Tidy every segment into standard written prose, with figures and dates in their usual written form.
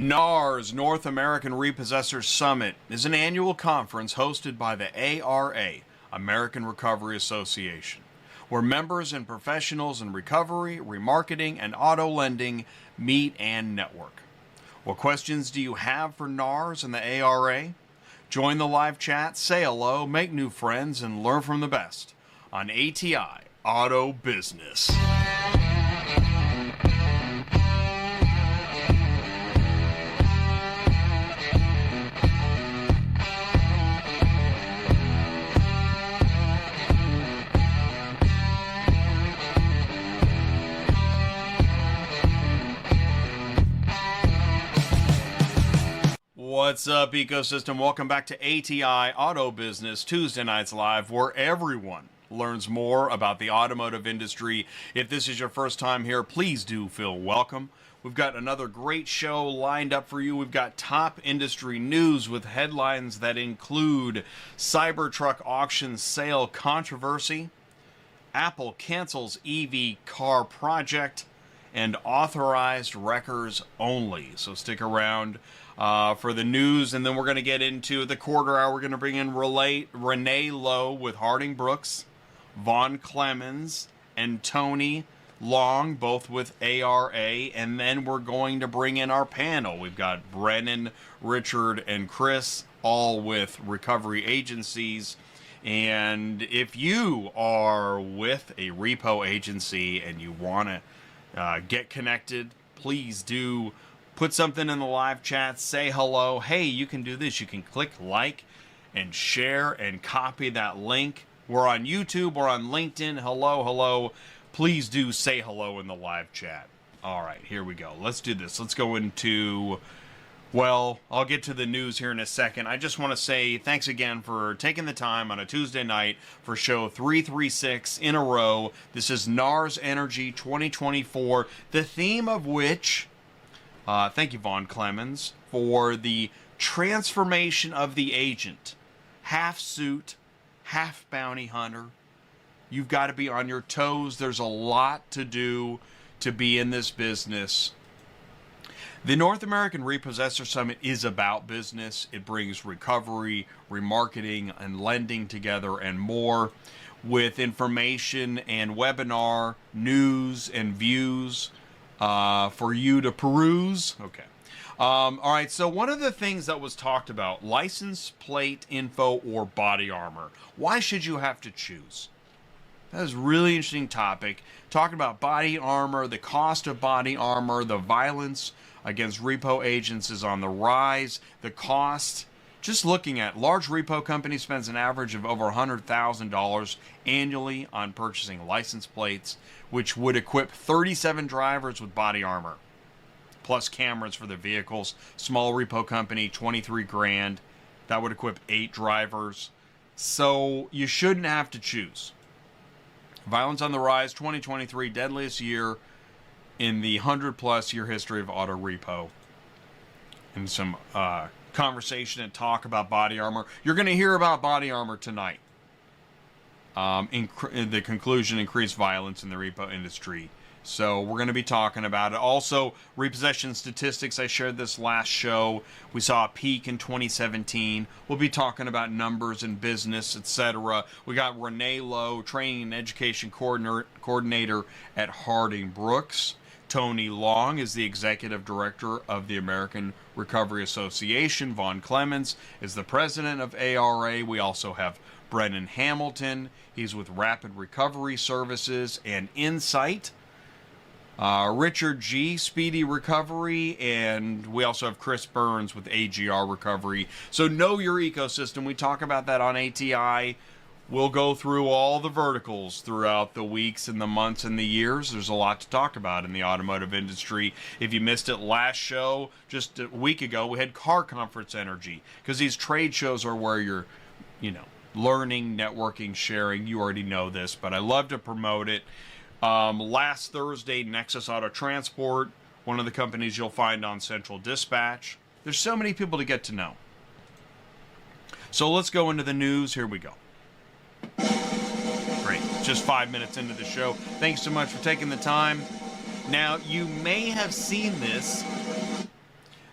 NARS, North American Repossessors Summit, is an annual conference hosted by the ARA, American Recovery Association, where members and professionals in recovery, remarketing, and auto lending meet and network. What questions do you have for NARS and the ARA? Join the live chat, say hello, make new friends, and learn from the best on ATI Auto Business. What's up, ecosystem? Welcome back to ATI Auto Business Tuesday Nights Live, where everyone learns more about the automotive industry. If this is your first time here, please do feel welcome. We've got another great show lined up for you. We've got top industry news with headlines that include Cybertruck auction sale controversy, Apple cancels EV car project, and authorized wreckers only. So stick around for the news, and then we're going to get into the quarter hour. We're going to bring in Renee Lowe with Harding Brooks, Vaughn Clemmons, and Tony Long, both with ARA, and then we're going to bring in our panel. We've got Brennen, Richard, and Chris, all with recovery agencies. And if you are with a repo agency and you want to get connected, please do put something in the live chat, say hello. Hey, you can do this. You can click like and share and copy that link. We're on YouTube, we're on LinkedIn. Hello. Please do say hello in the live chat. All right, here we go. Let's do this. Let's go into, well, I'll get to the news here in a second. I just want to say thanks again for taking the time on a Tuesday night for show 336 in a row. This is NARS Energy 2024, the theme of which, thank you, Vaughn Clemmons, for the transformation of the agent. Half suit, half bounty hunter. You've got to be on your toes. There's a lot to do to be in this business. The North American Repossessor Summit is about business. It brings recovery, remarketing, and lending together and more, with information and webinar, news, and views for you to peruse. Okay. All right, so one of the things that was talked about, license plate info or body armor. Why should you have to choose? That is a really interesting topic. Talking about body armor, the cost of body armor, the violence against repo agents is on the rise. The cost, just looking at large repo companies, spends an average of over $100,000 annually on purchasing license plates, which would equip 37 drivers with body armor, plus cameras for their vehicles. Small repo company, 23 grand. That would equip 8 drivers. So you shouldn't have to choose. Violence on the rise, 2023, deadliest year in the 100-plus year history of auto repo. And some conversation and talk about body armor. You're going to hear about body armor tonight. In the conclusion, increased violence in the repo industry. So we're going to be talking about it. Also, repossession statistics. I shared this last show. We saw a peak in 2017. We'll be talking about numbers in business, etc. We got Renee Lowe, training and education coordinator at Harding Brooks. Tony Long is the executive director of the American Recovery Association. Vaughn Clemmons is the president of ARA. We also have Brennen Hamilton. He's with Rapid Recovery Services and Insight. Richard G, Speedy Recovery, and we also have Chris Burns with AGR Recovery. So know your ecosystem. We talk about that on ATI. We'll go through all the verticals throughout the weeks and the months and the years. There's a lot to talk about in the automotive industry. If you missed it last show, just a week ago, we had Car Conference Energy, because these trade shows are where you're, learning, networking, sharing. You already know this, but I love to promote it. Last Thursday, Nexus Auto Transport, one of the companies you'll find on Central Dispatch. There's so many people to get to know. So let's go into the news. Here we go. Great. Just 5 minutes into the show. Thanks so much for taking the time. Now, you may have seen this.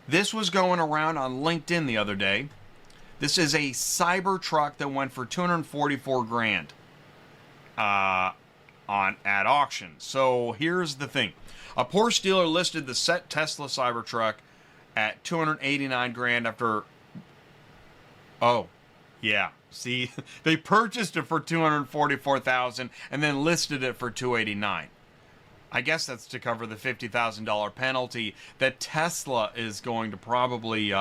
This was going around on LinkedIn the other day. This is a Cybertruck that went for 244 grand at auction. So here's the thing. A Porsche dealer listed the set Tesla Cybertruck at 289 grand after... Oh, yeah. See, they purchased it for 244,000 and then listed it for 289. I guess that's to cover the $50,000 penalty that Tesla is going to probably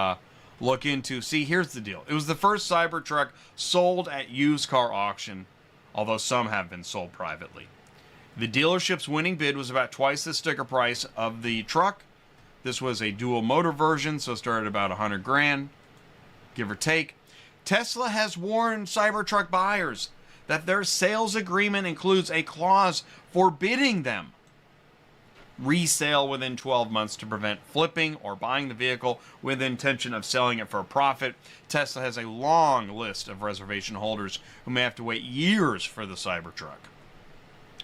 look into. See, here's the deal. It was the first Cybertruck sold at used car auction, although some have been sold privately. The dealership's winning bid was about twice the sticker price of the truck. This was a dual motor version, so it started about 100 grand, give or take. Tesla has warned Cybertruck buyers that their sales agreement includes a clause forbidding them resale within 12 months to prevent flipping or buying the vehicle with the intention of selling it for a profit. Tesla has a long list of reservation holders who may have to wait years for the Cybertruck,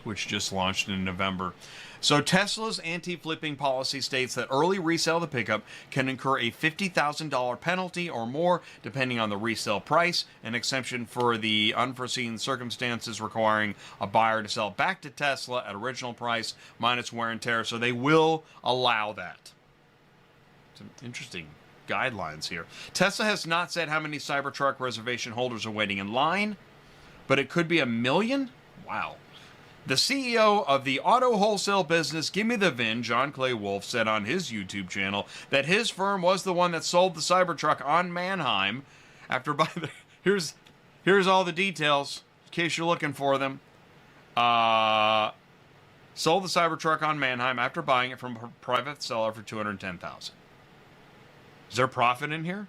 which just launched in November. So Tesla's anti-flipping policy states that early resale of the pickup can incur a $50,000 penalty or more, depending on the resale price, an exemption for the unforeseen circumstances requiring a buyer to sell back to Tesla at original price minus wear and tear. So they will allow that. Some interesting guidelines here. Tesla has not said how many Cybertruck reservation holders are waiting in line, but it could be 1 million? Wow. The CEO of the auto wholesale business Give Me the VIN, John Clay Wolf, said on his YouTube channel that his firm was the one that sold the Cybertruck on Manheim after buying the... Here's all the details, in case you're looking for them. Sold the Cybertruck on Manheim after buying it from a private seller for $210,000. Is there profit in here?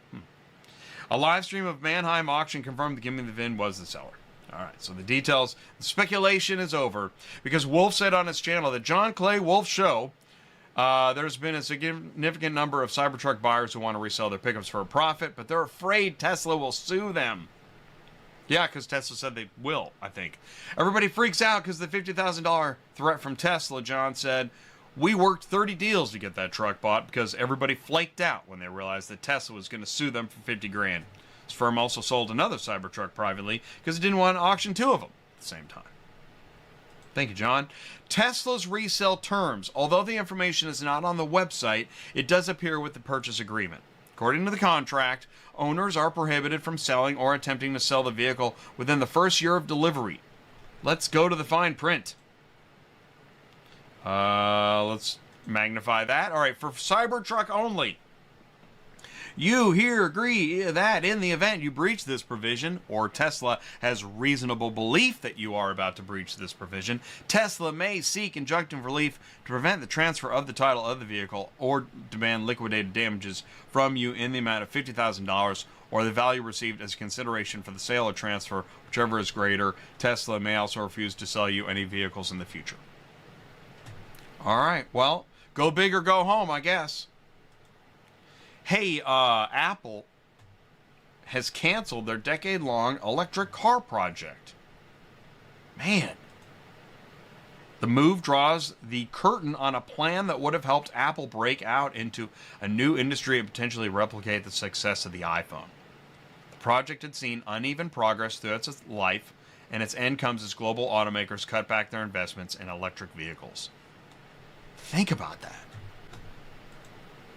A live stream of Manheim auction confirmed that Give Me the VIN was the seller. All right, so the details, the speculation is over, because Wolf said on his channel that John Clay Wolf Show, there's been a significant number of Cybertruck buyers who want to resell their pickups for a profit, but they're afraid Tesla will sue them. Yeah, because Tesla said they will, I think. Everybody freaks out because the $50,000 threat from Tesla, John said, we worked 30 deals to get that truck bought because everybody flaked out when they realized that Tesla was going to sue them for 50 grand. His firm also sold another Cybertruck privately because it didn't want to auction two of them at the same time. Thank you, John. Tesla's resale terms. Although the information is not on the website, it does appear with the purchase agreement. According to the contract, owners are prohibited from selling or attempting to sell the vehicle within the first year of delivery. Let's go to the fine print. Let's magnify that. All right, for Cybertruck only. You here agree that in the event you breach this provision, or Tesla has reasonable belief that you are about to breach this provision, Tesla may seek injunctive relief to prevent the transfer of the title of the vehicle or demand liquidated damages from you in the amount of $50,000 or the value received as consideration for the sale or transfer, whichever is greater. Tesla may also refuse to sell you any vehicles in the future. All right, well, go big or go home, I guess. Hey, Apple has canceled their decade-long electric car project. Man. The move draws the curtain on a plan that would have helped Apple break out into a new industry and potentially replicate the success of the iPhone. The project had seen uneven progress throughout its life, and its end comes as global automakers cut back their investments in electric vehicles. Think about that.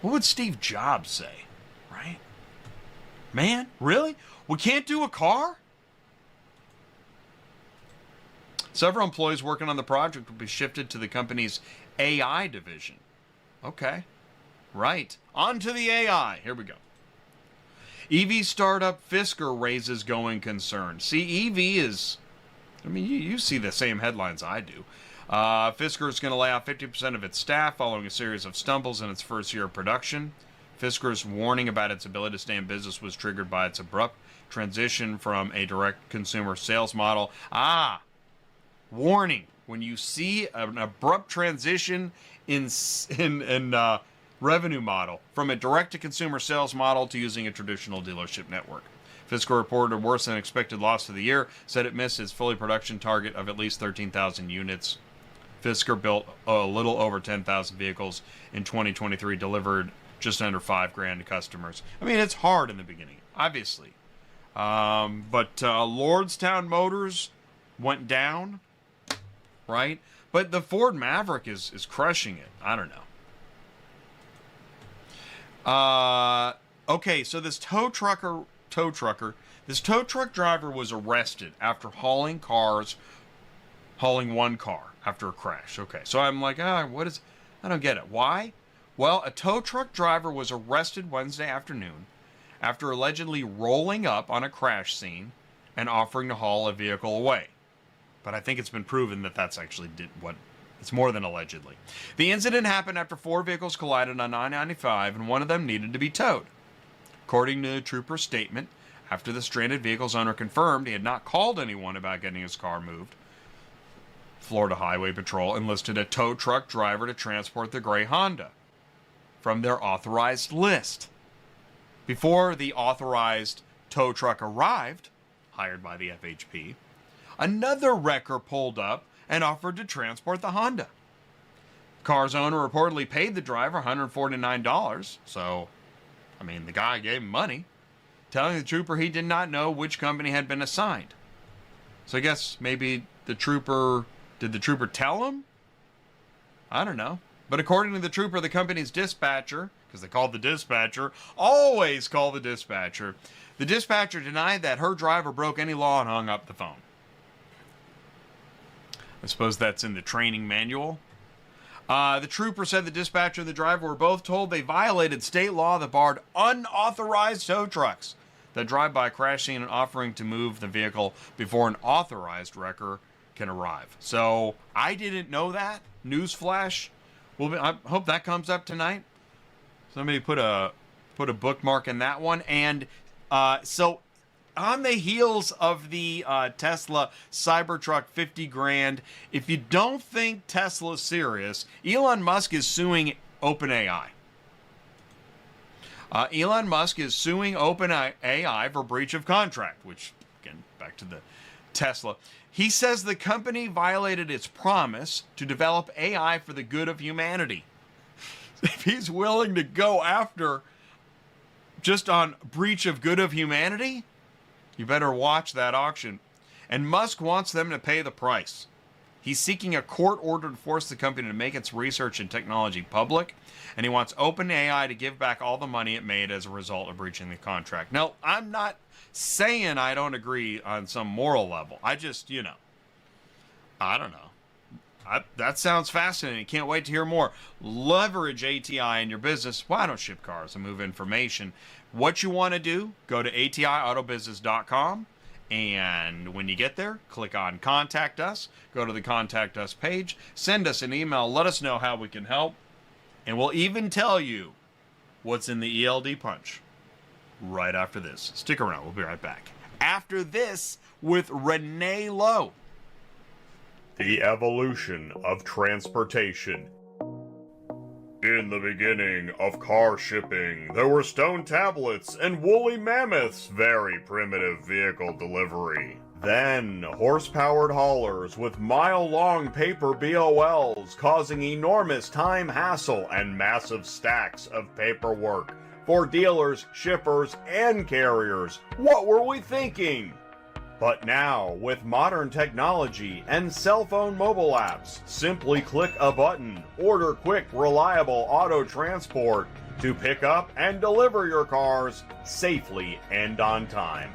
What would Steve Jobs say, right? Man, really? We can't do a car? Several employees working on the project will be shifted to the company's AI division. Okay, right. On to the AI. Here we go. EV startup Fisker raises going concern. See, EV is... I mean, you see the same headlines I do. Fisker is going to lay off 50% of its staff following a series of stumbles in its first year of production. Fisker's warning about its ability to stay in business was triggered by its abrupt transition from a direct consumer sales model. Warning. When you see an abrupt transition in revenue model from a direct-to-consumer sales model to using a traditional dealership network. Fisker reported a worse than expected loss for the year, said it missed its fully production target of at least 13,000 units. Fisker built a little over 10,000 vehicles in 2023, delivered just under $5,000 to customers. I mean, it's hard in the beginning, obviously. But Lordstown Motors went down, right? But the Ford Maverick is crushing it. I don't know. Okay, so this tow truck driver was arrested after hauling one car after a crash. Okay, so I'm like, I don't get it. Why? Well, a tow truck driver was arrested Wednesday afternoon after allegedly rolling up on a crash scene and offering to haul a vehicle away. But I think it's been proven that that's actually it's more than allegedly. The incident happened after 4 vehicles collided on I-95 and one of them needed to be towed. According to the trooper's statement, after the stranded vehicle's owner confirmed he had not called anyone about getting his car moved, Florida Highway Patrol enlisted a tow truck driver to transport the gray Honda from their authorized list. Before the authorized tow truck arrived, hired by the FHP, another wrecker pulled up and offered to transport the Honda. The car's owner reportedly paid the driver $149, so, I mean, the guy gave him money, telling the trooper he did not know which company had been assigned. So I guess maybe did the trooper tell him? I don't know. But according to the trooper, the company's dispatcher, because they called the dispatcher, always call the dispatcher. The dispatcher denied that her driver broke any law and hung up the phone. I suppose that's in the training manual. The trooper said the dispatcher and the driver were both told they violated state law that barred unauthorized tow trucks that drive by a crash scene and offering to move the vehicle before an authorized wrecker can arrive. So I didn't know that. Newsflash. I hope that comes up tonight. Somebody put a bookmark in that one. And so on the heels of the Tesla Cybertruck $50,000, if you don't think Tesla's serious, Elon Musk is suing OpenAI. Elon Musk is suing OpenAI for breach of contract, which, again, back to the Tesla. He says the company violated its promise to develop AI for the good of humanity. If he's willing to go after just on breach of good of humanity, you better watch that auction. And Musk wants them to pay the price. He's seeking a court order to force the company to make its research and technology public, and he wants OpenAI to give back all the money it made as a result of breaching the contract. Now, I'm not saying I don't agree on some moral level. I just, I don't know. That sounds fascinating. Can't wait to hear more. Leverage ATI in your business. Why don't ship cars and move information? What you want to do, go to ATIAutobusiness.com. And when you get there, click on Contact Us. Go to the Contact Us page. Send us an email. Let us know how we can help. And we'll even tell you what's in the ELD punch right after this. Stick around. We'll be right back. After this, with Renee Lowe. The evolution of transportation. In the beginning of car shipping, there were stone tablets and woolly mammoths, very primitive vehicle delivery. Then, horse-powered haulers with mile-long paper BOLs causing enormous time hassle and massive stacks of paperwork for dealers, shippers, and carriers. What were we thinking? But now, with modern technology and cell phone mobile apps, simply click a button, order quick, reliable auto transport to pick up and deliver your cars safely and on time.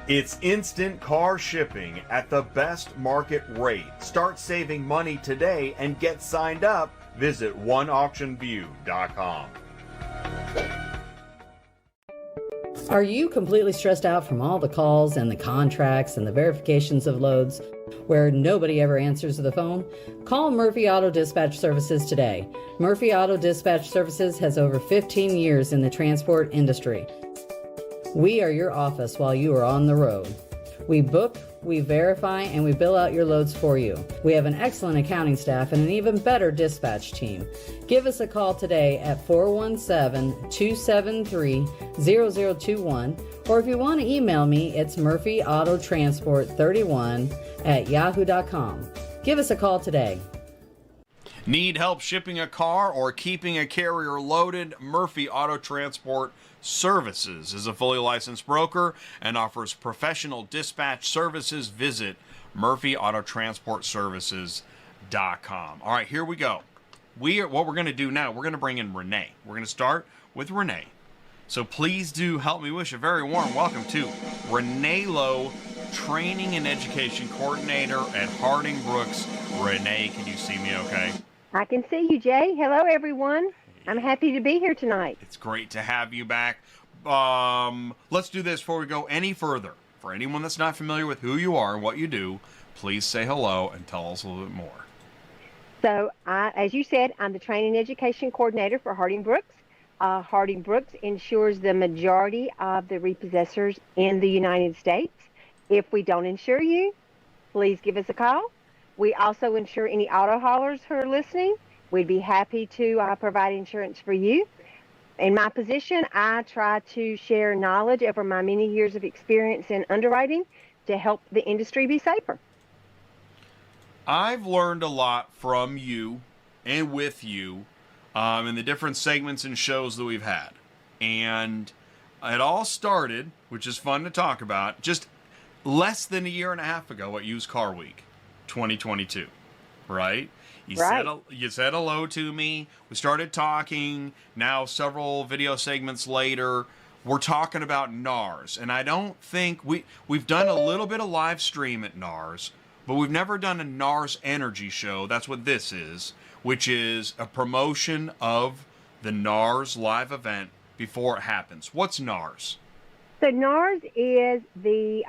It's instant car shipping at the best market rate. Start saving money today and get signed up. Visit oneauctionview.com. Are you completely stressed out from all the calls and the contracts and the verifications of loads where nobody ever answers the phone? Call Murphy Auto Dispatch Services today. Murphy Auto Dispatch Services has over 15 years in the transport industry. We are your office while you are on the road. We book, we verify, and we bill out your loads for you. We have an excellent accounting staff and an even better dispatch team. Give us a call today at 417-273-0021, or if you want to email me, it's murphyautotransport31@yahoo.com. Give us a call today. Need help shipping a car or keeping a carrier loaded? Murphy Auto Transport Services is a fully licensed broker and offers professional dispatch services. Visit murphyautotransportservices.com. All right, here we go. What we're going to do now, we're going to bring in Renee. We're going to start with Renee. So please do help me wish a very warm welcome to Renee Lowe, Training and Education Coordinator at Harding Brooks. Renee, can you see me okay? I can see you, Jay. Hello, everyone. I'm happy to be here tonight. It's great to have you back. Let's do this before we go any further. For anyone that's not familiar with who you are and what you do, please say hello and tell us a little bit more. So, as you said, I'm the Training and Education Coordinator for Harding Brooks. Harding Brooks insures the majority of the repossessors in the United States. If we don't insure you, please give us a call. We also insure any auto haulers who are listening. We'd be happy to provide insurance for you. In my position, I try to share knowledge over my many years of experience in underwriting to help the industry be safer. I've learned a lot from you and with you in the different segments and shows that we've had. And it all started, which is fun to talk about, just less than a year and a half ago at Used Car Week 2022, right? You said hello to me. We started talking. Now, several video segments later, we're talking about NARS. And I don't think we've done a little bit of live stream at NARS, but we've never done a NARS energy show. That's what this is, which is a promotion of the NARS live event before it happens. What's NARS? So NARS is the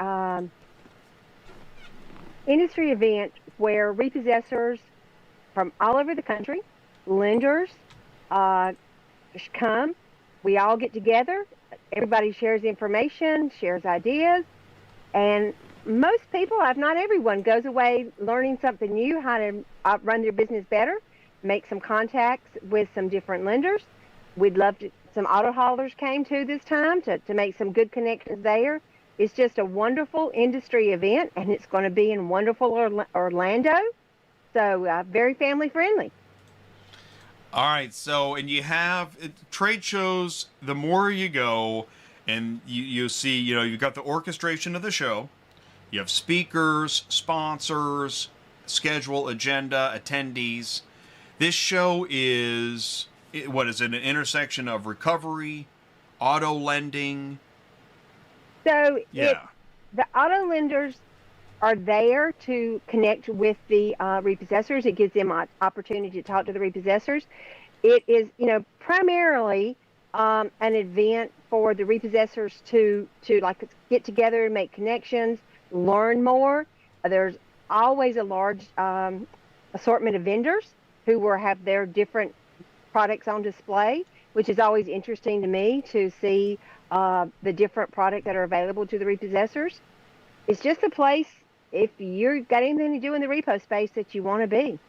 industry event where repossessors from all over the country, lenders, come. We all get together. Everybody shares information, shares ideas, and most people, if not everyone, goes away learning something new, how to run their business better, make some contacts with some different lenders. We'd love to, some auto haulers came to this time to make some good connections there. It's just a wonderful industry event, and it's going to be in wonderful Orlando. So very family friendly. All right. So, and you have trade shows, the more you go and you see, you've got the orchestration of the show. You have speakers, sponsors, schedule, agenda, attendees. This show is, what is it, an intersection of recovery, auto lending? So yeah. The auto lenders are there to connect with the repossessors. It gives them an opportunity to talk to the repossessors. It is, primarily an event for the repossessors to like get together and make connections, learn more. There's always a large assortment of vendors who will have their different products on display, which is always interesting to me to see the different products that are available to the repossessors. It's just a place, if you've got anything to do in the repo space, that you want to be.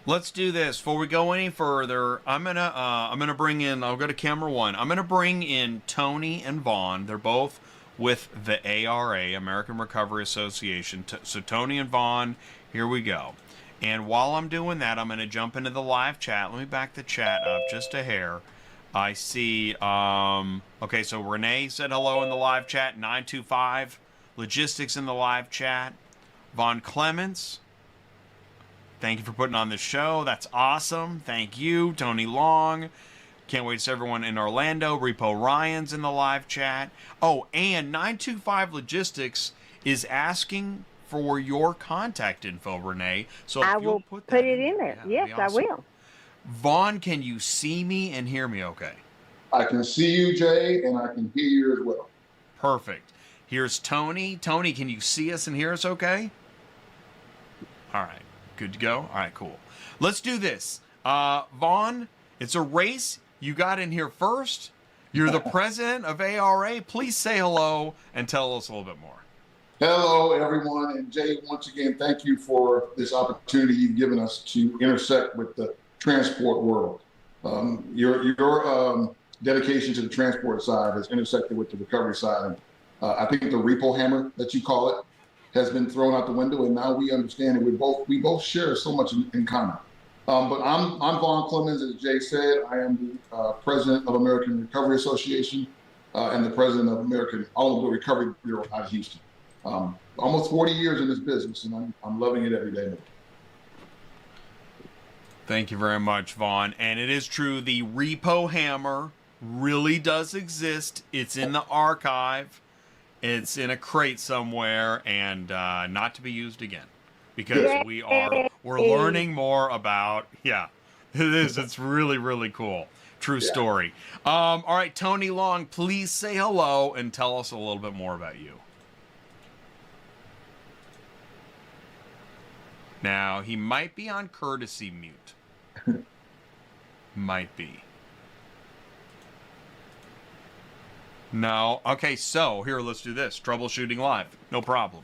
Let's do this. Before we go any further, I'm gonna bring in, I'll go to camera one. I'm gonna bring in Tony and Vaughn. They're both with the ARA, American Recovery Association. So Tony and Vaughn, here we go. And while I'm doing that, I'm gonna jump into the live chat. Let me back the chat up just a hair. I see, okay, so Renee said hello in the live chat, 925. Logistics in the live chat. Vaughn Clemmons, thank you for putting on the show. That's awesome. Thank you. Tony Long. Can't wait to see everyone in Orlando. Repo Ryan's in the live chat. Oh, and 925 Logistics is asking for your contact info, Renee. So if I you'll will put it in there. Yeah, Yes, awesome. I will. Vaughn, can you see me and hear me okay? I can see you, Jay, and I can hear you as well. Perfect. Here's Tony. Tony, can you see us and hear us okay? All right. Good to go? All right, cool. Let's do this. Vaughn, it's a race. You got in here first. You're the president of ARA. Please say hello and tell us a little bit more. Hello, everyone. And Jay, once again, thank you for this opportunity you've given us to intersect with the transport world. Your dedication to the transport side has intersected with the recovery side. And I think the repo hammer that you call it has been thrown out the window, and now we understand that we both share so much in common. But I'm Vaughn Clemmons, as Jay said. I am the president of American Recovery Association and the president of American Automobile Recovery Bureau out of Houston. Almost 40 years in this business, and I'm loving it every day. Thank you very much, Vaughn. And it is true, the repo hammer really does exist. It's in the archive. It's in a crate somewhere, and not to be used again, because we're learning more about. Yeah, it is. It's really, really cool. True story. All right, Tony Long, please say hello and tell us a little bit more about you. Now, he might be on courtesy mute. Might be. No. Okay, so here, let's do this. Troubleshooting live. No problem.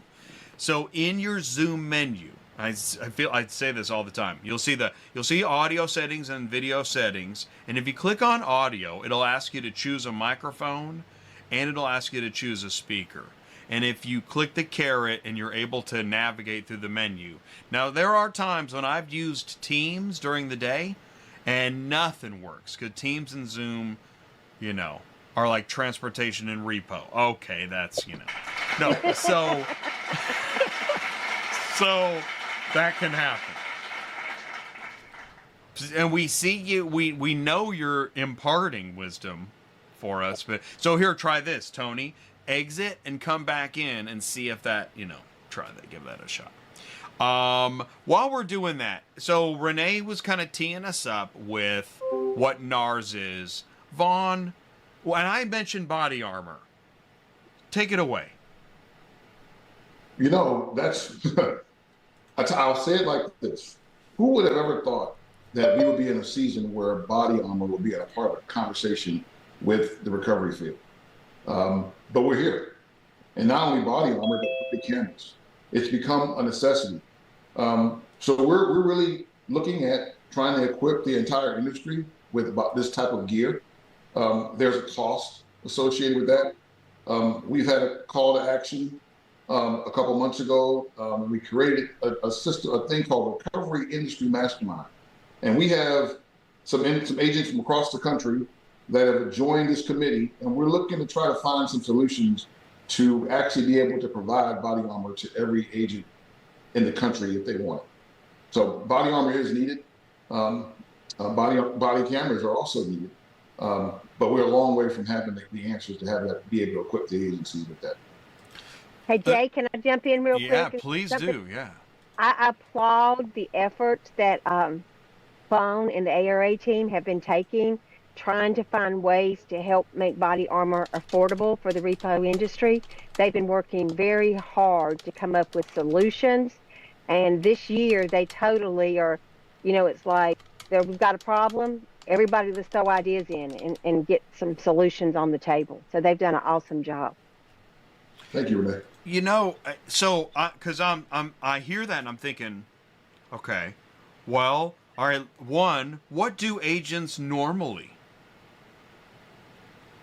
So in your Zoom menu, I feel I'd say this all the time. You'll see audio settings and video settings, and if you click on audio, it'll ask you to choose a microphone and it'll ask you to choose a speaker. And if you click the caret and you're able to navigate through the menu. Now, there are times when I've used Teams during the day and nothing works, because Teams and Zoom, are like transportation and repo. Okay, that's, No, so that can happen. And we see you, we know you're imparting wisdom for us. But so here, try this, Tony. Exit and come back in and see if that, try that, give that a shot. While we're doing that, so Renee was kind of teeing us up with what NARS is. Vaughn, when I mentioned body armor, take it away. That's, I'll say it like this. Who would have ever thought that we would be in a season where body armor would be a part of a conversation with the recovery field? But we're here. And not only body armor, but the cameras. It's become a necessity. So we're really looking at trying to equip the entire industry with about this type of gear. There's a cost associated with that. We've had a call to action a couple months ago. We created a thing called Recovery Industry Mastermind. And we have some agents from across the country that have joined this committee, and we're looking to try to find some solutions to actually be able to provide body armor to every agent in the country if they want it. So body armor is needed. Body cameras are also needed. But we're a long way from having the answers to have that, be able to equip the agencies with that. Hey, Jay, can I jump in real quick? Yeah, please do, yeah. I applaud the efforts that Vaughn and the ARA team have been taking, trying to find ways to help make body armor affordable for the repo industry. They've been working very hard to come up with solutions. And this year, they totally are, it's like we've got a problem. Everybody, let's throw ideas in and get some solutions on the table. So they've done an awesome job. Thank you, Renee. Because I hear that and I'm thinking, okay, well, all right, one, what do agents normally?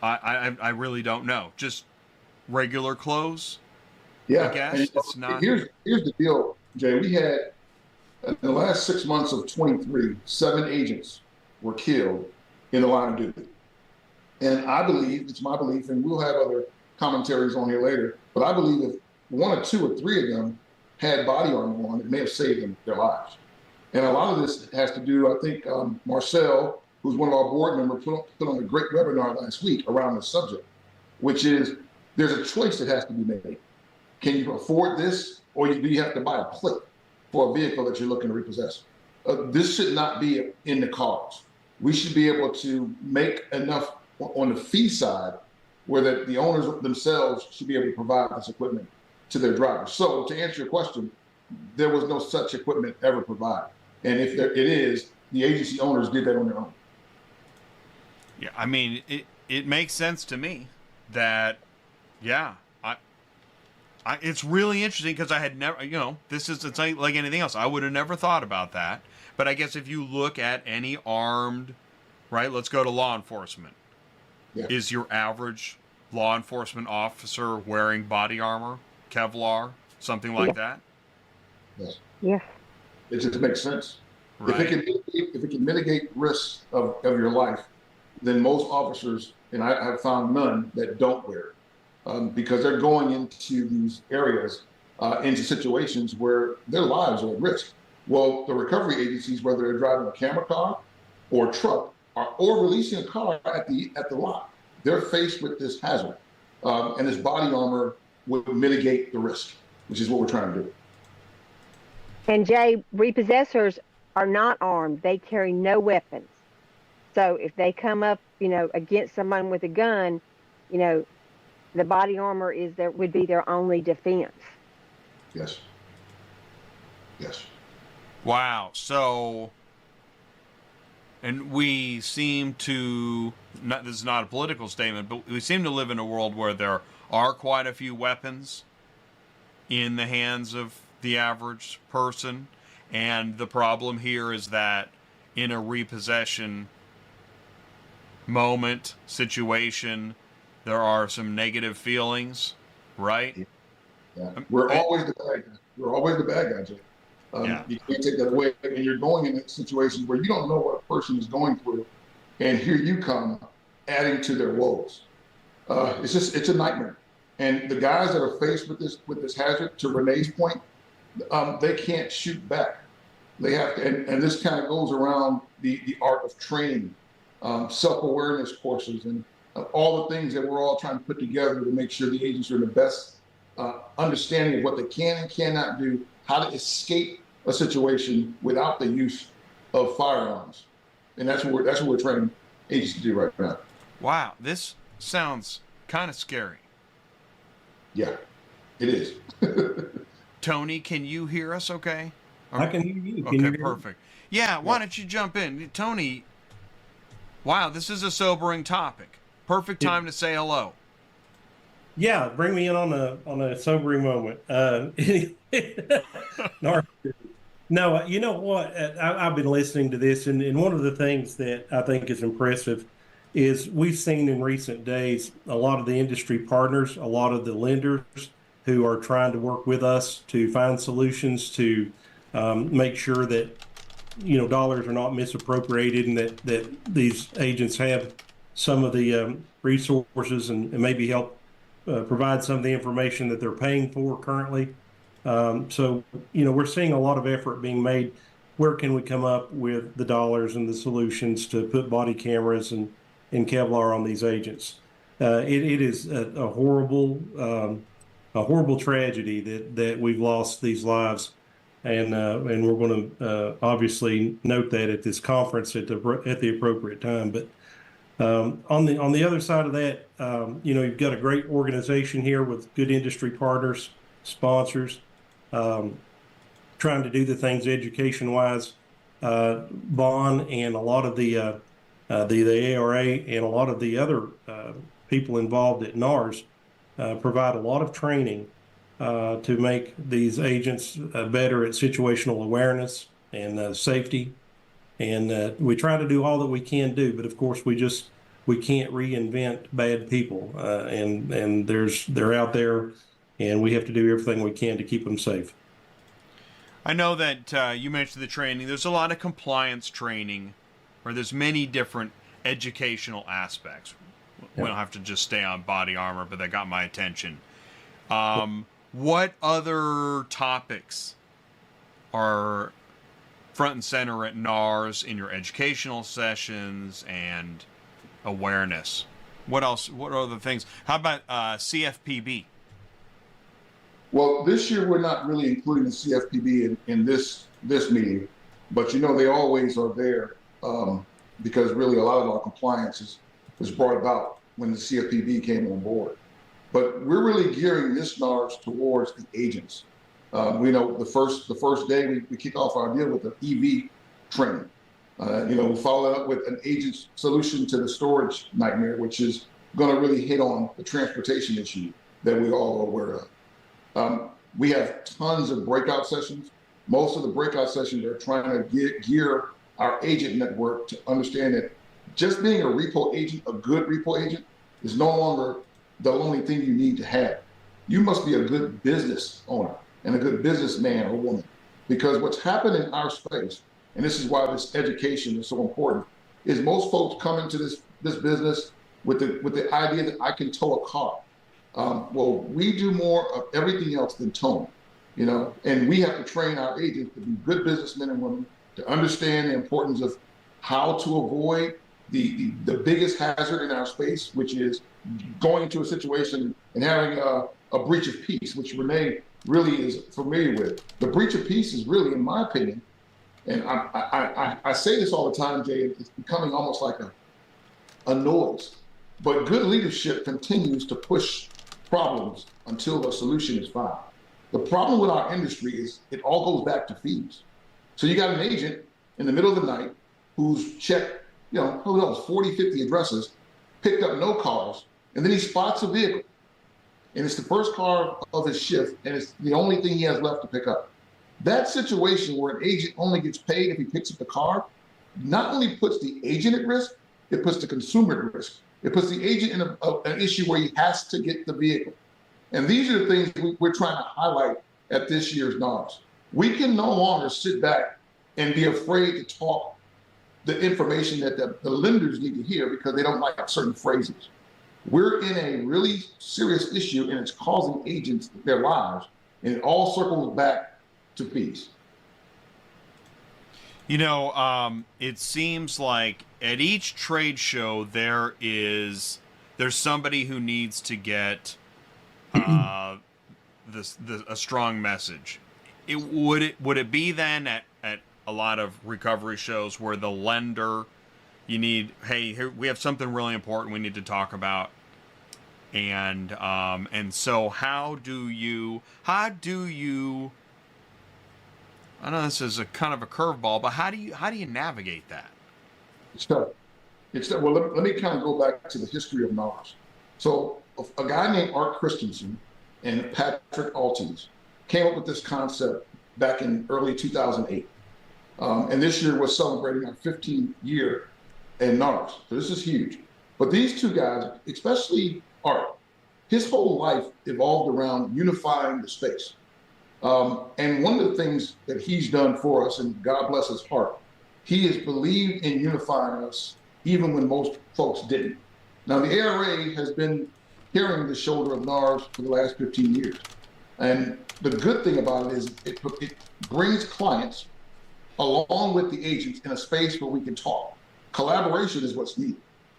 I really don't know. Just regular clothes? Yeah. I guess it's not. Here's the deal, Jay. We had, in the last 6 months of 23, 7 agents were killed in the line of duty. And I believe, it's my belief, and we'll have other commentaries on here later, but I believe if 1 or 2 or 3 of them had body armor on, it may have saved them their lives. And a lot of this has to do, I think, Marcel, who's one of our board members, put on a great webinar last week around this subject, which is there's a choice that has to be made. Can you afford this, or do you have to buy a plate for a vehicle that you're looking to repossess? This should not be in the cards. We should be able to make enough on the fee side where the owners themselves should be able to provide this equipment to their drivers. So to answer your question, there was no such equipment ever provided. And if it is, the agency owners did that on their own. Yeah, I mean, it makes sense to me that, yeah, it's really interesting because I had never, it's like anything else. I would have never thought about that. But I guess if you look at any armed, right, let's go to law enforcement. Yeah. Is your average law enforcement officer wearing body armor, Kevlar, something like that? Yes. Yes. It just makes sense. Right. If it can mitigate risks of your life, then most officers, and I have found none that don't wear it, because they're going into these areas, into situations where their lives are at risk. Well, the recovery agencies, whether they're driving a camera car or a truck, or releasing a car at the lot, they're faced with this hazard, and this body armor would mitigate the risk, which is what we're trying to do. And Jay, repossessors are not armed. They carry no weapons. So if they come up, against someone with a gun, the body armor would be their only defense. Yes. Yes. Wow. So, and we seem to, this is not a political statement, but we seem to live in a world where there are quite a few weapons in the hands of the average person. And the problem here is that in a repossession moment, situation, there are some negative feelings, right? Yeah. We're always the bad guy. We're always the bad guy, Jay. You can't take that away. And you're going in situations where you don't know what a person is going through, and here you come adding to their woes. It's a nightmare. And the guys that are faced with this hazard, to Renee's point, they can't shoot back. They have to, and this kind of goes around the art of training, self-awareness courses, and all the things that we're all trying to put together to make sure the agents are in the best understanding of what they can and cannot do, how to escape a situation without the use of firearms. And that's what we're training agents to do right now. Wow, this sounds kind of scary. Yeah, it is. Tony, can you hear us okay? I can hear you. Can okay, perfect. Yeah, why don't you jump in? Tony, wow, this is a sobering topic. Perfect time to say hello. Yeah, bring me in on a sobering moment. No, you know what? I've been listening to this, and one of the things that I think is impressive is we've seen in recent days a lot of the industry partners, a lot of the lenders who are trying to work with us to find solutions to make sure that dollars are not misappropriated, and that these agents have some of the resources and maybe help provide some of the information that they're paying for currently. So we're seeing a lot of effort being made. Where can we come up with the dollars and the solutions to put body cameras and Kevlar on these agents? It is a horrible tragedy that we've lost these lives, and we're going to obviously note that at this conference at the appropriate time. But on the other side of that, you've got a great organization here with good industry partners, sponsors, trying to do the things education-wise. Vaughn and a lot of the ARA and a lot of the other people involved at NARS provide a lot of training to make these agents better at situational awareness and safety. And we try to do all that we can do, but of course we can't reinvent bad people, and they're out there, and we have to do everything we can to keep them safe. I know that you mentioned the training. There's a lot of compliance training, where there's many different educational aspects. We don't have to just stay on body armor, but that got my attention. What other topics are front and center at NARS in your educational sessions and awareness? What else? What are other things? How about CFPB? Well, this year we're not really including the CFPB in this meeting, but they always are there, because really a lot of our compliance was brought about when the CFPB came on board. But we're really gearing this NARS towards the agents. We know the first day we kick off our deal with the EV training. We follow up with an agent's solution to the storage nightmare, which is going to really hit on the transportation issue that we all are aware of. We have tons of breakout sessions. Most of the breakout sessions are trying to gear our agent network to understand that just being a repo agent, a good repo agent, is no longer the only thing you need to have. You must be a good business owner and a good businessman or woman, because what's happened in our space, and this is why this education is so important, is most folks come into this business with the idea that I can tow a car. Well, we do more of everything else than towing, you know, and we have to train our agents to be good businessmen and women, to understand the importance of how to avoid the biggest hazard in our space, which is going into a situation and having a breach of peace, which Renee really is familiar with. The breach of peace is really, in my opinion, and I say this all the time, Jay, it's becoming almost like a noise, but good leadership continues to push problems until a solution is found. The problem with our industry is it all goes back to fees. So you got an agent in the middle of the night who's checked, you know, who knows, 40, 50 addresses, picked up no cars, and then he spots a vehicle. And it's the first car of his shift, and it's the only thing he has left to pick up. That situation where an agent only gets paid if he picks up the car, not only puts the agent at risk, it puts the consumer at risk. It puts the agent in an issue where he has to get the vehicle. And these are the things we're trying to highlight at this year's NARS. We can no longer sit back and be afraid to talk the information that the lenders need to hear because they don't like certain phrases. We're in a really serious issue, and it's causing agents their lives, and it all circles back to fees. You know, it seems like at each trade show there's somebody who needs to get a strong message. Would it be then at a lot of recovery shows where the lender, you need, hey, here, we have something really important we need to talk about, and so how do you I know this is a kind of a curveball, but how do you navigate that? It's tough. Well, let me kind of go back to the history of NARS. So a guy named Art Christensen and Patrick Altius came up with this concept back in early 2008. And this year we're celebrating our 15th year in NARS. So this is huge. But these two guys, especially Art, his whole life evolved around unifying the space. And one of the things that he's done for us, and God bless his heart, he has believed in unifying us even when most folks didn't. Now, the ARA has been carrying the shoulder of NARS for the last 15 years. And the good thing about it is it brings clients along with the agents in a space where we can talk. Collaboration is what's needed.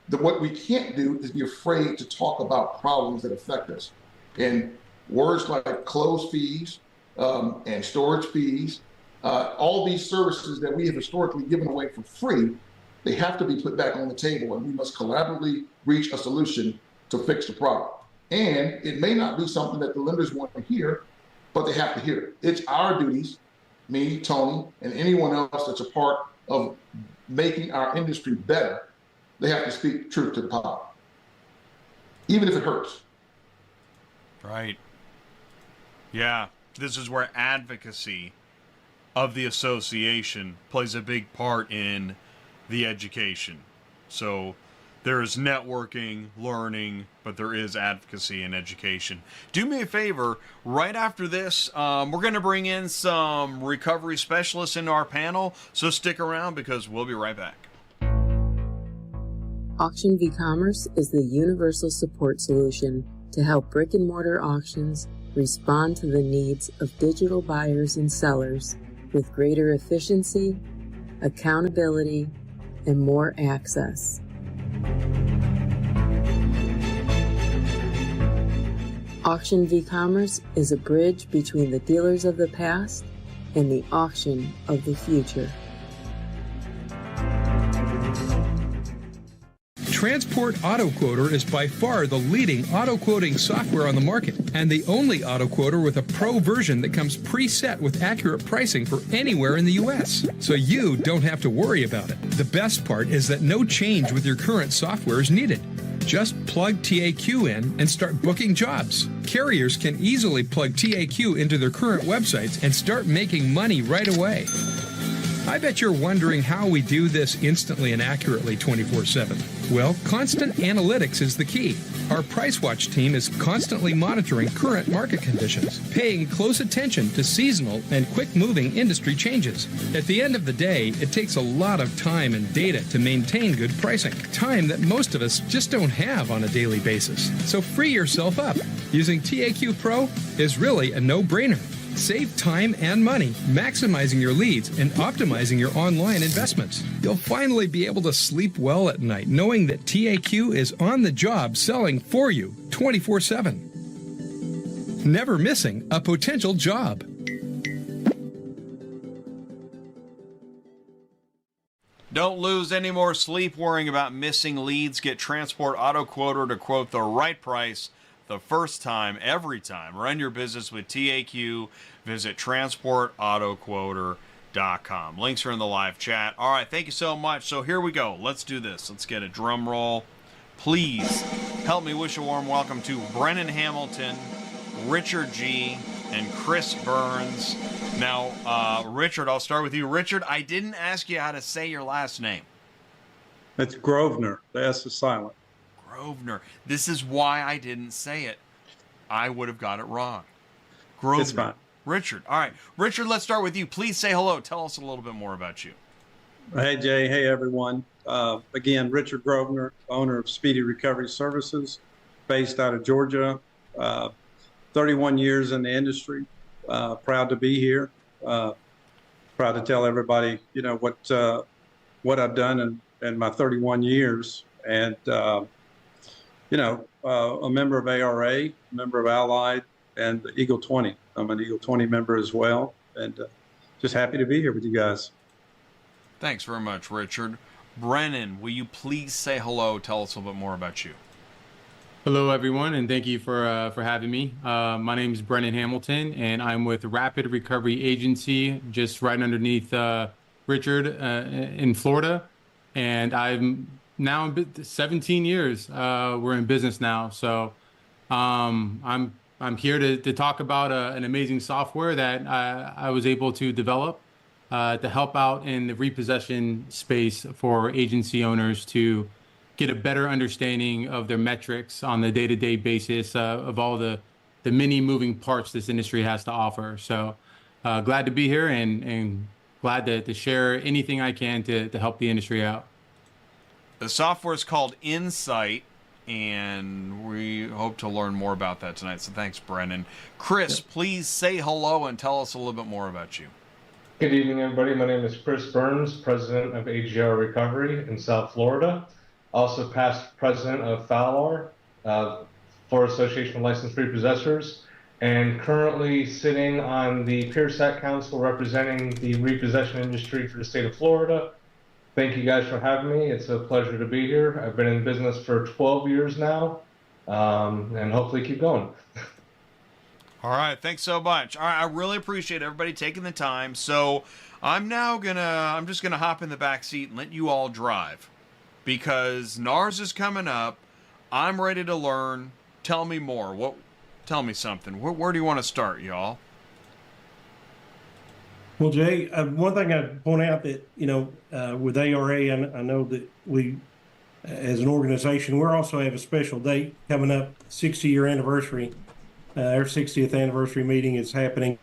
What we can't do is be afraid to talk about problems that affect us. And words like closed fees and storage fees, all these services that we have historically given away for free, they have to be put back on the table, and we must collaboratively reach a solution to fix the problem. And it may not be something that the lenders want to hear, but they have to hear it. It's our duties, me, Tony, and anyone else that's a part of making our industry better. They have to speak truth to the power, even if it hurts. Right. Yeah. This is where advocacy of the association plays a big part in the education. So there is networking, learning, but there is advocacy and education. Do me a favor, right after this, we're going to bring in some recovery specialists into our panel, so stick around because we'll be right back. AuctionVCommerce is the universal support solution to help brick-and-mortar auctions respond to the needs of digital buyers and sellers with greater efficiency, accountability, and more access. AuctionVCommerce is a bridge between the dealers of the past and the auction of the future. Transport Auto Quoter is by far the leading auto quoting software on the market, and the only auto quoter with a pro version that comes preset with accurate pricing for anywhere in the U.S. So you don't have to worry about it. The best part is that no change with your current software is needed. Just plug TAQ in and start booking jobs. Carriers can easily plug TAQ into their current websites and start making money right away. I bet you're wondering how we do this instantly and accurately 24/7. Well, constant analytics is the key. Our Price Watch team is constantly monitoring current market conditions, paying close attention to seasonal and quick-moving industry changes. At the end of the day, it takes a lot of time and data to maintain good pricing, time that most of us just don't have on a daily basis. So free yourself up. Using TAQ Pro is really a no-brainer. Save time and money, maximizing your leads and optimizing your online investments. You'll finally be able to sleep well at night knowing that TAQ is on the job selling for you 24/7. Never missing a potential job. Don't lose any more sleep worrying about missing leads. Get Transport Auto Quoter to quote the right price the first time, every time. Run your business with TAQ. Visit transportautoquoter.com. Links are in the live chat. All right, thank you so much. So here we go. Let's do this. Let's get a drum roll. Please help me wish a warm welcome to Brennen Hamilton, Richard G., and Chris Burns. Now, Richard, I'll start with you. Richard, I didn't ask you how to say your last name. It's Grosvenor. The S is silent. Grosvenor. This is why I didn't say it. I would have got it wrong. Grosvenor. It's fine. Richard. All right. Richard, let's start with you. Please say hello. Tell us a little bit more about you. Hey, Jay. Hey, everyone. Again, Richard Grosvenor, owner of Speedy Recovery Services, based out of Georgia. 31 years in the industry. Proud to be here. Proud to tell everybody, what I've done in my 31 years. And, a member of ARA, a member of Allied, and Eagle 20. I'm an Eagle 20 member as well. And just happy to be here with you guys. Thanks very much, Richard. Brennen, will you please say hello? Tell us a little bit more about you. Hello, everyone, and thank you for having me. My name is Brennen Hamilton, and I'm with Rapid Recovery Agency, just right underneath Richard in Florida. And I'm now 17 years. We're in business now, so I'm here to talk about an amazing software that I was able to develop to help out in the repossession space for agency owners to get a better understanding of their metrics on the day-to-day basis of all the many moving parts this industry has to offer. So glad to be here and glad to share anything I can to help the industry out. The software is called Insight, and we hope to learn more about that tonight. So thanks, Brennen. Chris, please say hello and tell us a little bit more about you. Good evening, everybody. My name is Chris Burns, president of AGR Recovery in South Florida. Also past president of FALAR, Florida Association of Licensed Repossessors, and currently sitting on the PeerSat Council representing the repossession industry for the state of Florida. Thank you guys for having me. It's a pleasure to be here. I've been in business for 12 years now, and hopefully keep going. All right, thanks so much. All right, I really appreciate everybody taking the time. So I'm just gonna hop in the back seat and let you all drive, because NARS is coming up. I'm ready to learn. Tell me more. Tell me something. Where do you want to start, y'all? Well, Jay, one thing I'd point out that, with ARA, I know that we, as an organization, we also have a special date coming up, 60-year anniversary. Our 60th anniversary meeting is happening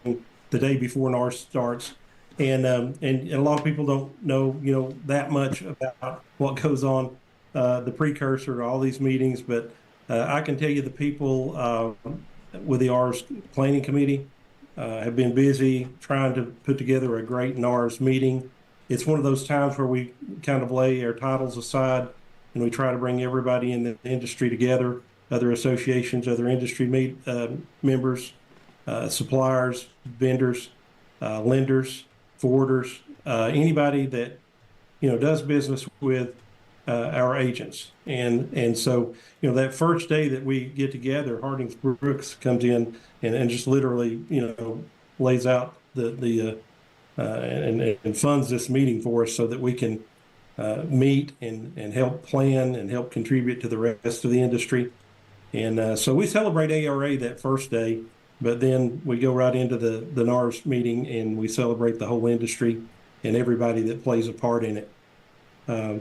the day before NARS starts. And a lot of people don't know, that much about what goes on, the precursor to all these meetings. But I can tell you the people with the ARS planning committee have been busy trying to put together a great NARS meeting. It's one of those times where we kind of lay our titles aside and we try to bring everybody in the industry together, other associations, other industry members, suppliers, vendors, lenders, forwarders, anybody that does business with our agents. And so that first day that we get together, Harding Brooks comes in and just literally lays out and funds this meeting for us so that we can meet and help plan and help contribute to the rest of the industry. And so we celebrate ARA that first day, but then we go right into the NARS meeting and we celebrate the whole industry. and everybody that plays a part in it.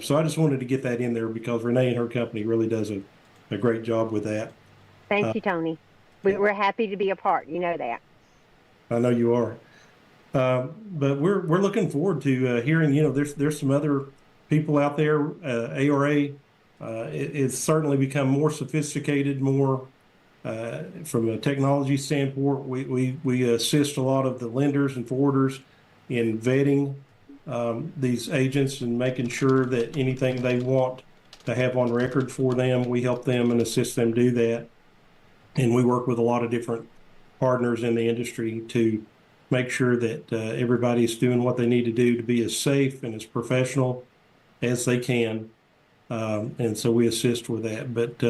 So I just wanted to get that in there because Renee and her company really does a great job with that. Thank you, Tony. We're happy to be a part. You know that. I know you are. But we're looking forward to hearing. There's some other people out there. ARA it's certainly become more sophisticated, more from a technology standpoint. We assist a lot of the lenders and forwarders in vetting these agents and making sure that anything they want to have on record for them, we help them and assist them do that. And we work with a lot of different partners in the industry to make sure that everybody's doing what they need to do to be as safe and as professional as they can. And so we assist with that. But,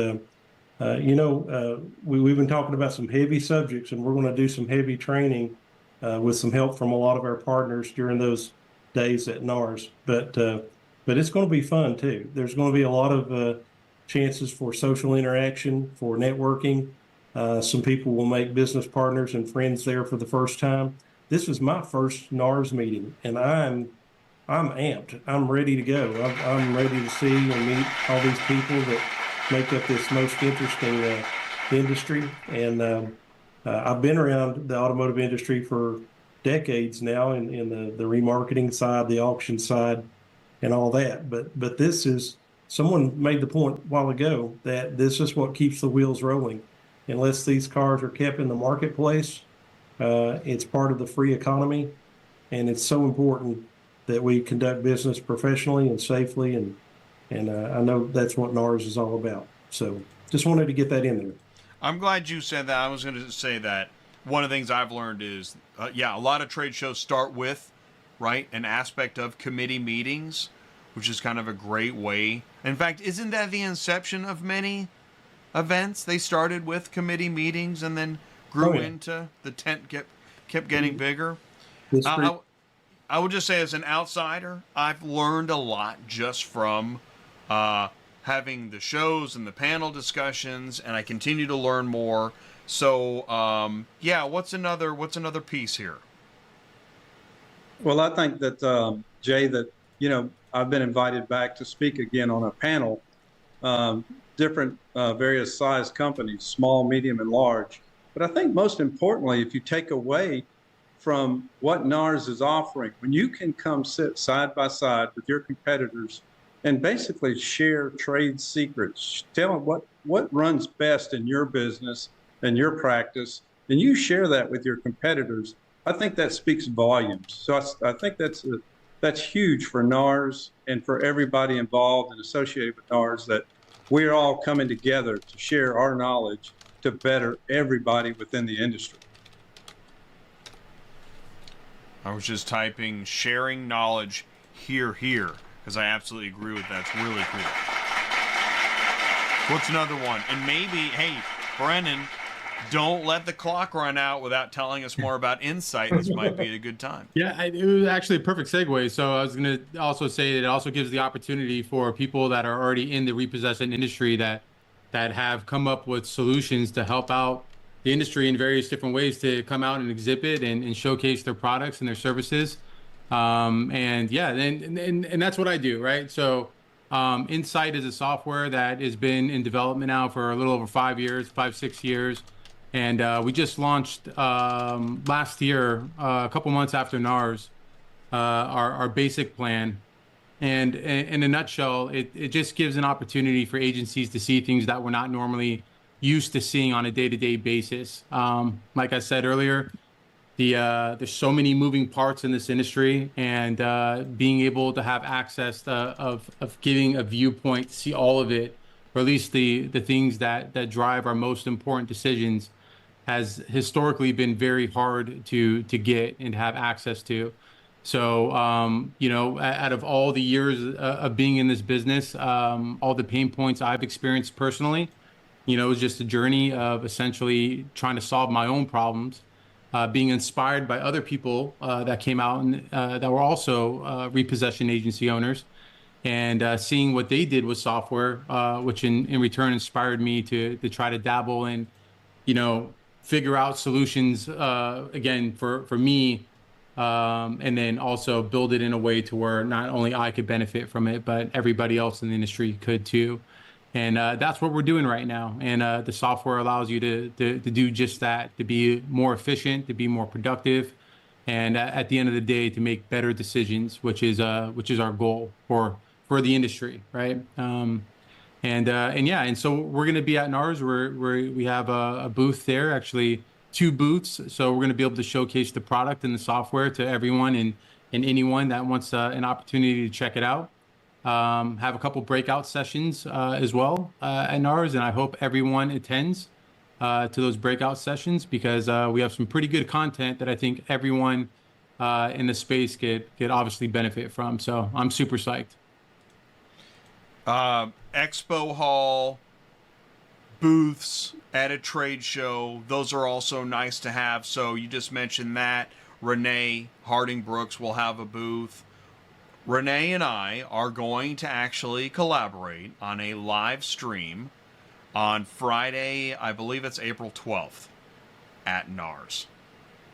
we've been talking about some heavy subjects, and we're going to do some heavy training with some help from a lot of our partners during those days at NARS. But it's going to be fun, too. There's going to be a lot of chances for social interaction, for networking. Some people will make business partners and friends there for the first time. This is my first NARS meeting, and I'm amped. I'm ready to go. I'm ready to see and meet all these people that make up this most interesting industry. And I've been around the automotive industry for decades now in the remarketing side, the auction side, and all that. But this is, someone made the point a while ago that this is what keeps the wheels rolling. Unless these cars are kept in the marketplace, it's part of the free economy, and it's so important that we conduct business professionally and safely, and I know that's what NARS is all about. So just wanted to get that in there. I'm glad you said that. I was going to say that one of the things I've learned is, a lot of trade shows start with, right, an aspect of committee meetings, which is kind of a great way. In fact, isn't that the inception of many events? They started with committee meetings and then grew into the tent, kept getting bigger. I would just say, as an outsider, I've learned a lot just from having the shows and the panel discussions, and I continue to learn more. So, what's another piece here? Well, I think that, Jay, that, I've been invited back to speak again on a panel, different various size companies, small, medium, and large. But I think most importantly, if you take away from what NARS is offering, when you can come sit side by side with your competitors and basically share trade secrets, tell them what runs best in your business and your practice, and you share that with your competitors, I think that speaks volumes. So I think that's huge for NARS and for everybody involved and associated with NARS, that we're all coming together to share our knowledge to better everybody within the industry. I was just typing sharing knowledge here, because I absolutely agree with that. It's really cool. What's another one? And maybe, hey, Brennen, don't let the clock run out without telling us more about Insight. This might be a good time. Yeah, it was actually a perfect segue. So I was going to also say that it also gives the opportunity for people that are already in the repossession industry that have come up with solutions to help out the industry in various different ways to come out and exhibit and showcase their products and their services. And that's what I do, right? So Insight is a software that has been in development now for a little over 6 years. And we just launched last year, a couple months after NARS, our basic plan. And in a nutshell, it just gives an opportunity for agencies to see things that we're not normally used to seeing on a day-to-day basis. Like I said earlier, there's so many moving parts in this industry, and being able to have access of giving a viewpoint to see all of it, or at least the things that drive our most important decisions, has historically been very hard to get and have access to. So, out of all the years of being in this business, all the pain points I've experienced personally, it was just a journey of essentially trying to solve my own problems, being inspired by other people that came out and that were also repossession agency owners, and seeing what they did with software, which in return inspired me to try to dabble in, figure out solutions, again, for me, and then also build it in a way to where not only I could benefit from it, but everybody else in the industry could too. And that's what we're doing right now. And the software allows you to do just that, to be more efficient, to be more productive, and at the end of the day, to make better decisions, which is our goal for the industry, right? And so we're going to be at NARS. We have a booth there, actually 2 booths. So we're going to be able to showcase the product and the software to everyone and anyone that wants an opportunity to check it out. Have a couple breakout sessions as well at NARS, and I hope everyone attends to those breakout sessions, because we have some pretty good content that I think everyone in the space could obviously benefit from. So I'm super psyched. Expo Hall, booths at a trade show, those are also nice to have. So you just mentioned that. Renee Harding Brooks will have a booth. Renee and I are going to actually collaborate on a live stream on Friday, I believe it's April 12th, at NARS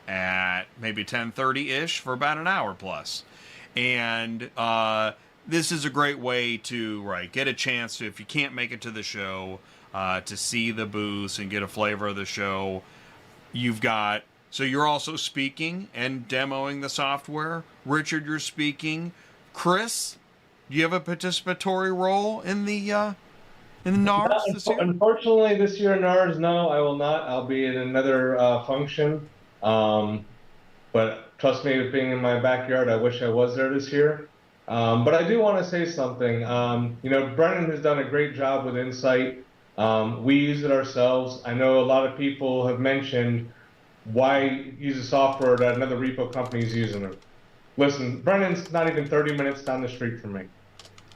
at maybe 10:30-ish for about an hour plus. And this is a great way to get a chance to, if you can't make it to the show, to see the booths and get a flavor of the show. So you're also speaking and demoing the software. Richard, you're speaking. Chris, do you have a participatory role in the NARS this year? Unfortunately, this year NARS, no, I will not. I'll be in another function. But trust me, being in my backyard, I wish I was there this year. But I do want to say something. Brennen has done a great job with Insight. We use it ourselves. I know a lot of people have mentioned why use a software that another repo company is using it. Listen, Brennan's not even 30 minutes down the street from me.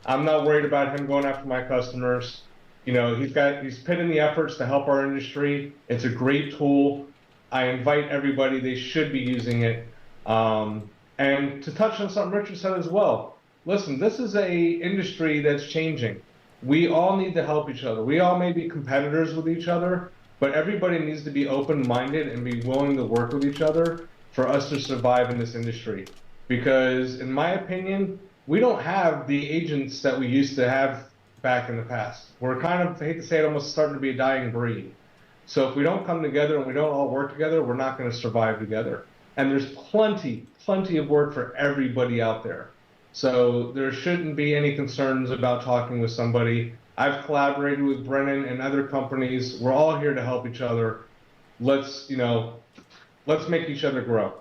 I'm not worried about him going after my customers. He's put in the efforts to help our industry. It's a great tool. I invite everybody, they should be using it. And to touch on something Richard said as well, listen, this is a industry that's changing. We all need to help each other. We all may be competitors with each other, but everybody needs to be open-minded and be willing to work with each other for us to survive in this industry. Because in my opinion, we don't have the agents that we used to have back in the past. We're kind of, I hate to say it, almost starting to be a dying breed. So if we don't come together and we don't all work together, we're not going to survive together. And there's plenty of work for everybody out there. So there shouldn't be any concerns about talking with somebody. I've collaborated with Brennen and other companies. We're all here to help each other. Let's make each other grow.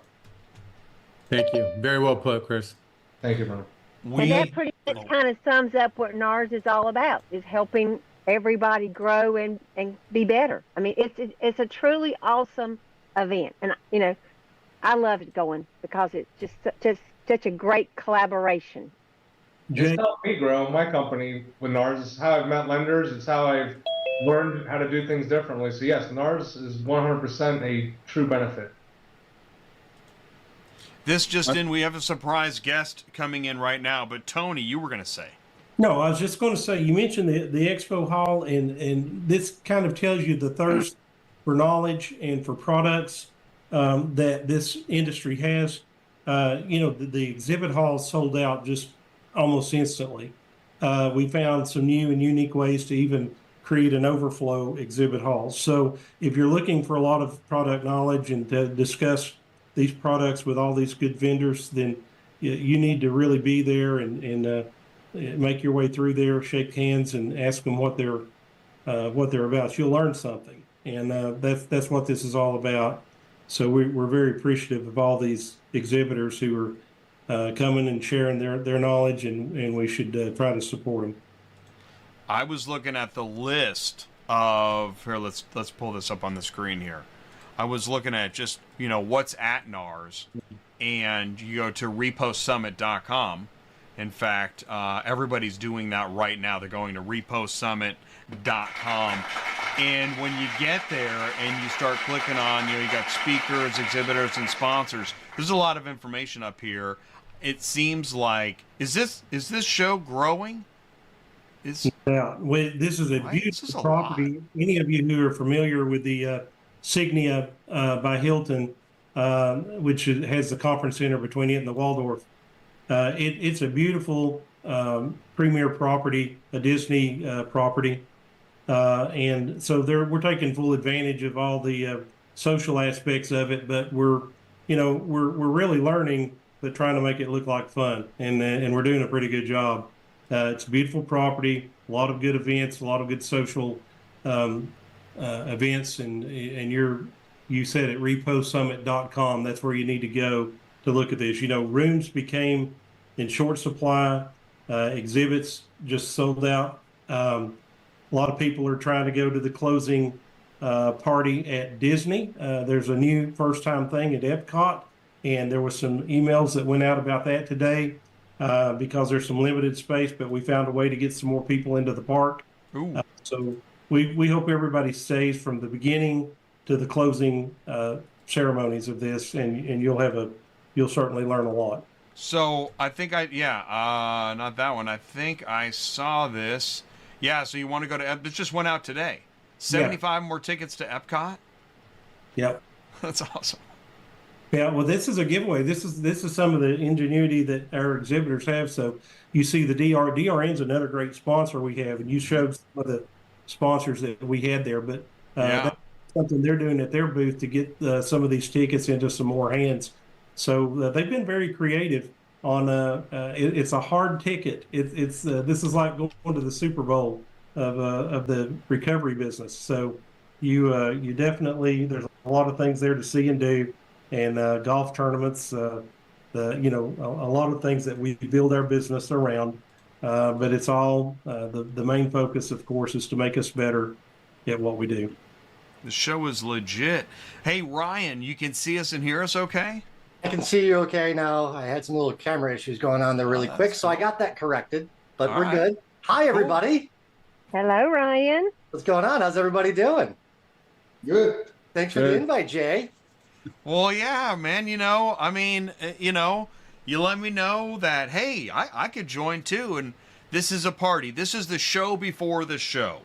Thank you. Very well put, Chris. Thank you, Brennen. And that pretty much kind of sums up what NARS is all about, is helping everybody grow and be better. I mean, it's a truly awesome event. And, I love it going because it's just such a great collaboration. It's helped me grow my company with NARS. It's how I've met lenders. It's how I've learned how to do things differently. So yes, NARS is 100% a true benefit. This just in, we have a surprise guest coming in right now, but Tony, you were going to say. No, I was just going to say, you mentioned the Expo Hall, and this kind of tells you the thirst for knowledge and for products that this industry has. The exhibit hall sold out just almost instantly. We found some new and unique ways to even create an overflow exhibit hall. So if you're looking for a lot of product knowledge and to discuss these products with all these good vendors, then you need to really be there and make your way through there, shake hands, and ask them what they're about. You'll learn something, and that's what this is all about. So we're very appreciative of all these exhibitors who are coming and sharing their knowledge, and we should try to support them. I was looking at the list of here. Let's pull this up on the screen here. I was looking at just what's at NARS, and you go to reposummit.com. In fact, everybody's doing that right now. They're going to reposummit.com. And when you get there and you start clicking on, you got speakers, exhibitors, and sponsors. There's a lot of information up here. It seems like, is this show growing? This is a beautiful property. Any of you who are familiar with the Signia by Hilton, which has the conference center between it and the Waldorf. It's a beautiful premier property, a Disney property. And so we're taking full advantage of all the social aspects of it, but we're really learning, but trying to make it look like fun. And we're doing a pretty good job. It's a beautiful property, a lot of good events, a lot of good social events. And you said at reposummit.com, that's where you need to go to look at this. Rooms became in short supply, exhibits just sold out. A lot of people are trying to go to the closing party at Disney. There's a new first-time thing at Epcot, and there was some emails that went out about that today because there's some limited space, but we found a way to get some more people into the park. So we hope everybody stays from the beginning to the closing ceremonies of this, and you'll certainly learn a lot. So I think not that one. I think I saw this. Yeah, so you want to go to it just went out today. 75 more tickets to Epcot? Yep. That's awesome. Yeah, well, this is a giveaway. This is some of the ingenuity that our exhibitors have. So you see the DRN is another great sponsor we have, and you showed some of the sponsors that we had there. But that's something they're doing at their booth to get some of these tickets into some more hands. So they've been very creative on it's a hard ticket. This is like going to the Super Bowl of the recovery business. So you definitely, there's a lot of things there to see and do, and golf tournaments, a lot of things that we build our business around. But it's all the main focus, of course, is to make us better at what we do. The show is legit. Hey, Ryan, you can see us and hear us okay? I can see you okay now. I had some little camera issues going on there really quick, so I got that corrected, but we're good. Hi, everybody. Hello, Ryan. What's going on? How's everybody doing? Good. Thanks for the invite, Jay. Well, yeah, man, you let me know that, hey, I could join too, and this is a party. This is the show before the show,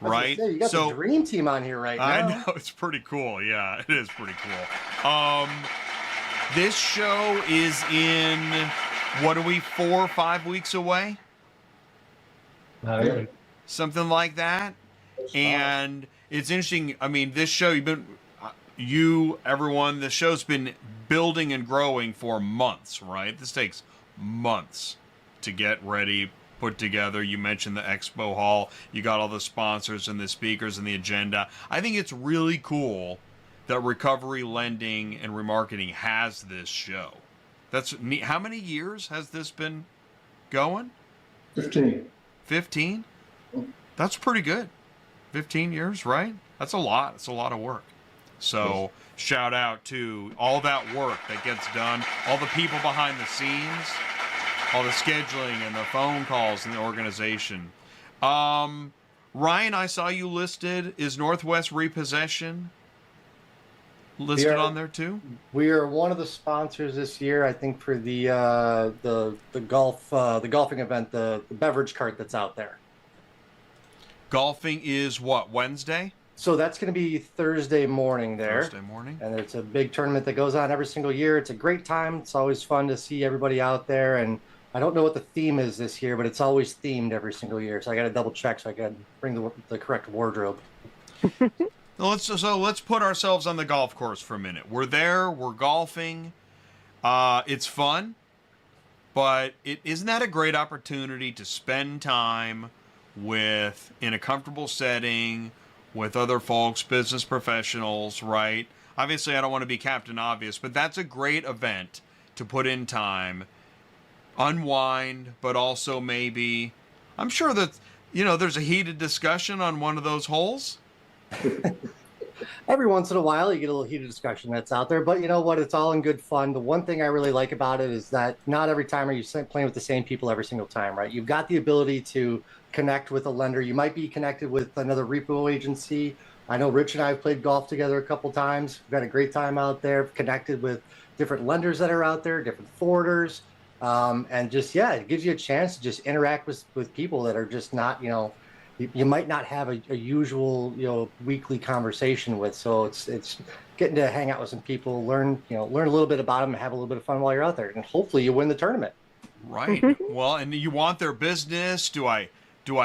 right? Say, you got the dream team on here right now. I know, it's pretty cool. Yeah, it is pretty cool. This show is in, 4 or 5 weeks away? Something like that. And it's interesting. I mean, this show, the show's been building and growing for months, right? This takes months to get ready, put together. You mentioned the Expo Hall. You got all the sponsors and the speakers and the agenda. I think it's really cool that Recovery Lending and Remarketing has this show. That's neat. How many years has this been going? 15. 15? That's pretty good. 15 years, right? That's a lot. It's a lot of work. So shout out to all that work that gets done, all the people behind the scenes, all the scheduling and the phone calls and the organization. Ryan, I saw you listed. Is Northwest Repossession listed on there too? We are one of the sponsors this year, I think, for the golfing event, the beverage cart that's out there. Golfing is what, Wednesday? So that's going to be Thursday morning there. Thursday morning. And it's a big tournament that goes on every single year. It's a great time. It's always fun to see everybody out there. And I don't know what the theme is this year, but it's always themed every single year. So I got to double check so I can bring the correct wardrobe. Let's put ourselves on the golf course for a minute. We're there. We're golfing. It's fun. But isn't that a great opportunity to spend time in a comfortable setting with other folks, business professionals, right? Obviously, I don't want to be Captain Obvious, but that's a great event to put in time, unwind, but also maybe, I'm sure that, there's a heated discussion on one of those holes. Every once in a while, you get a little heated discussion that's out there, but you know what? It's all in good fun. The one thing I really like about it is that not every time are you playing with the same people every single time, right? You've got the ability to connect with a lender. You might be connected with another repo agency. I know Rich and I have played golf together a couple times. We've had a great time out there, connected with different lenders that are out there, different forwarders. And just, it gives you a chance to just interact with people that are just not, you might not have a usual, weekly conversation with. So it's getting to hang out with some people, learn a little bit about them, and have a little bit of fun while you're out there, and hopefully you win the tournament. Right. Well, and you want their business. Do I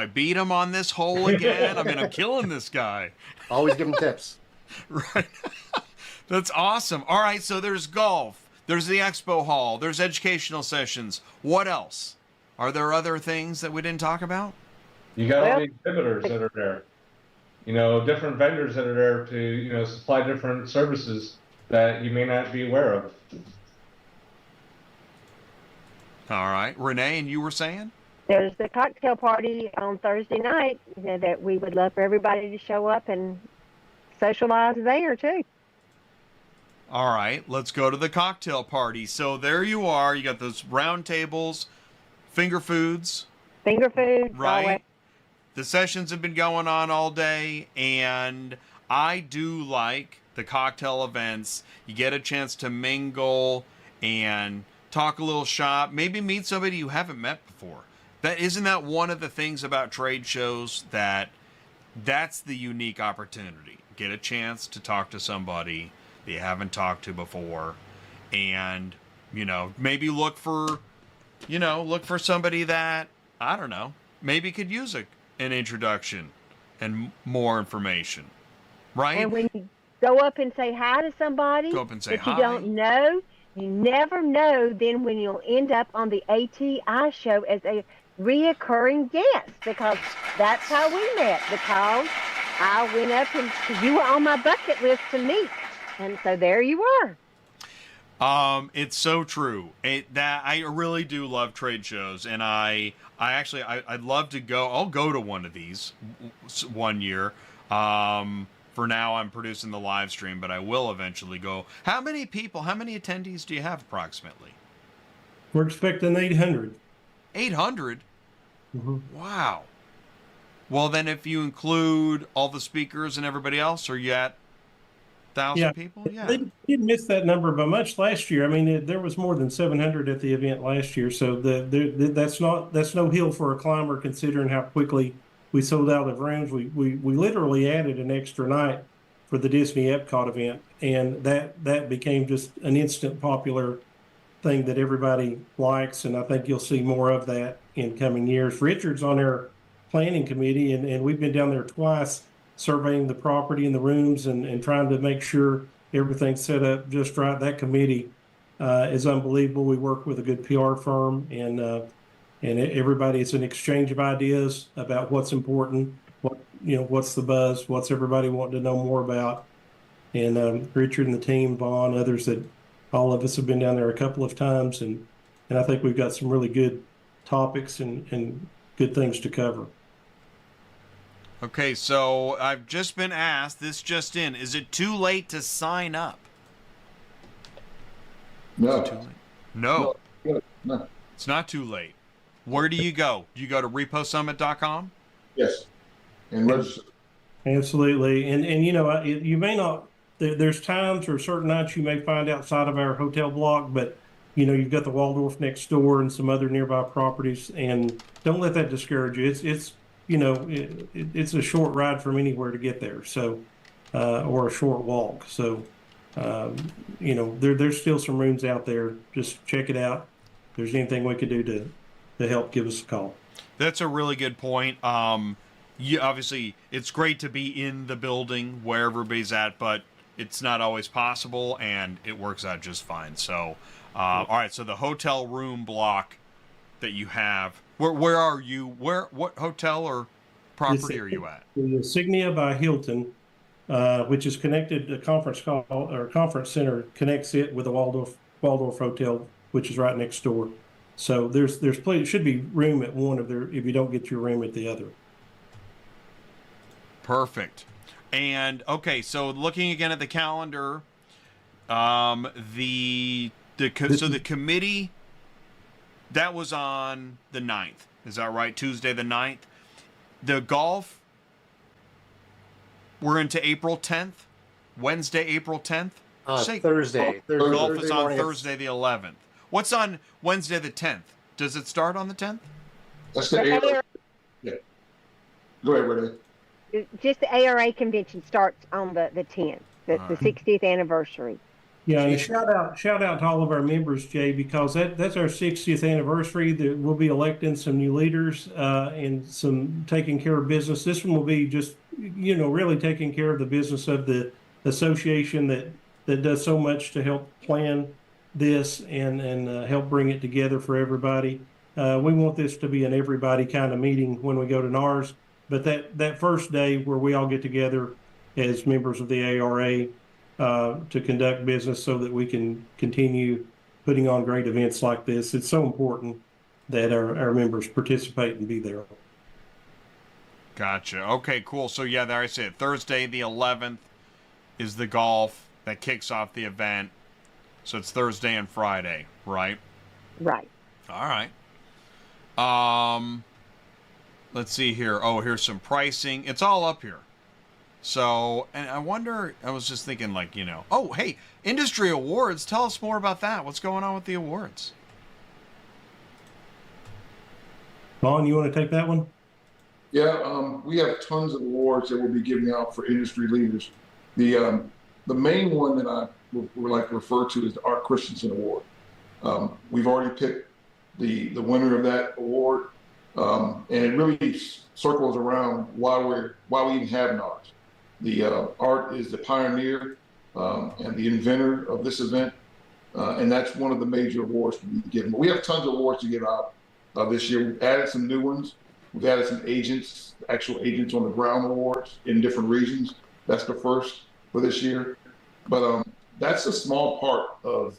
beat him on this hole again? I mean, I'm killing this guy. Always give him tips. Right. That's awesome. All right, so there's golf. There's the Expo Hall. There's educational sessions. What else? Are there other things that we didn't talk about? You got all the exhibitors that are there. Different vendors that are there to, supply different services that you may not be aware of. All right. Renee, and you were saying? There's the cocktail party on Thursday night that we would love for everybody to show up and socialize there, too. All right. Let's go to the cocktail party. So there you are. You got those round tables, finger foods. Finger food. Right. Always. The sessions have been going on all day, and I do like the cocktail events. You get a chance to mingle and talk a little shop, maybe meet somebody you haven't met before. Isn't that one of the things about trade shows, that's the unique opportunity. Get a chance to talk to somebody that you haven't talked to before, and maybe look for somebody that, I don't know, maybe could use an introduction and more information, right? And when you go up and say hi to somebody that you don't know, you never know then when you'll end up on the ATI show as a reoccurring guest, because that's how we met, because I went up and you were on my bucket list to meet, and so there you were. It's so true. That I really do love trade shows, and I'd love to go. I'll go to one of these one year. For now, I'm producing the live stream, but I will eventually go. How many attendees do you have approximately? We're expecting 800. 800? Mm-hmm. Wow. Well, then if you include all the speakers and everybody else, are you at 1,000 people? Yeah. They didn't miss that number by much last year. I mean, there was more than 700 at the event last year, so that's no hill for a climber considering how quickly we sold out of rooms. We literally added an extra night for the Disney Epcot event, and that became just an instant popular thing that everybody likes, and I think you'll see more of that in coming years. Richard's on our planning committee, and we've been down there twice surveying the property and the rooms and trying to make sure everything's set up just right. That committee is unbelievable. We work with a good PR firm, and everybody, it's an exchange of ideas about what's important, what's the buzz, what's everybody wanting to know more about. And Richard and the team, Vaughn, others, that all of us have been down there a couple of times, and I think we've got some really good topics and good things to cover. Okay, so I've just been asked, this just in, is it too late to sign up? No. Too late? No. No. It's not too late. Where do you go? Do you go to reposummit.com? Yes. And register. Absolutely. And you may not, there's times or certain nights you may find outside of our hotel block, but you've got the Waldorf next door and some other nearby properties, and don't let that discourage you. It's a short ride from anywhere to get there. So, or a short walk. So, there's still some rooms out there. Just check it out. If there's anything we could do to help, give us a call. That's a really good point. Obviously, it's great to be in the building where everybody's at, but it's not always possible, and it works out just fine. So, all right. So the hotel room block that you have, where are you? What hotel or property are you at? The Insignia by Hilton, which is connected. The conference center connects it with the Waldorf Hotel, which is right next door. So there's plenty. Should be room at one if you don't get your room at the other. Perfect. And okay, so looking again at the calendar, the committee that was on the 9th. Is that right? Tuesday the 9th. The golf, we're into April 10th. Wednesday, April 10th. Thursday. Golf is on Thursday the 11th. What's on Wednesday the 10th? Does it start on the 10th? That's the ARA. Yeah. Go ahead, Renee. Just the ARA convention starts on the 10th, the 60th anniversary. Yeah, and shout out to all of our members, Jay, because that's our 60th anniversary. We'll be electing some new leaders and some taking care of business. This one will be just, really taking care of the business of the association that does so much to help plan this and help bring it together for everybody. We want this to be an everybody kind of meeting when we go to NARS. But that first day where we all get together as members of the ARA to conduct business so that we can continue putting on great events like this, it's so important that our members participate and be there. Gotcha. Okay, cool. So yeah, there I said Thursday the 11th is the golf that kicks off the event. So it's Thursday and Friday, right? Right. All right. Let's see here. Oh, here's some pricing. It's all up here. So, and I wonder, I was just thinking oh, hey, industry awards. Tell us more about that. What's going on with the awards? Vaughn, you want to take that one? Yeah, we have tons of awards that we'll be giving out for industry leaders. The main one that I would like to refer to is the Art Christensen Award. We've already picked the winner of that award. And it really circles around why we even have NARS. The Art is the pioneer and the inventor of this event, and that's one of the major awards to be given. But we have tons of awards to give out this year. We've added some new ones. We've added some agents, actual agents on the ground awards in different regions. That's the first for this year. But that's a small part of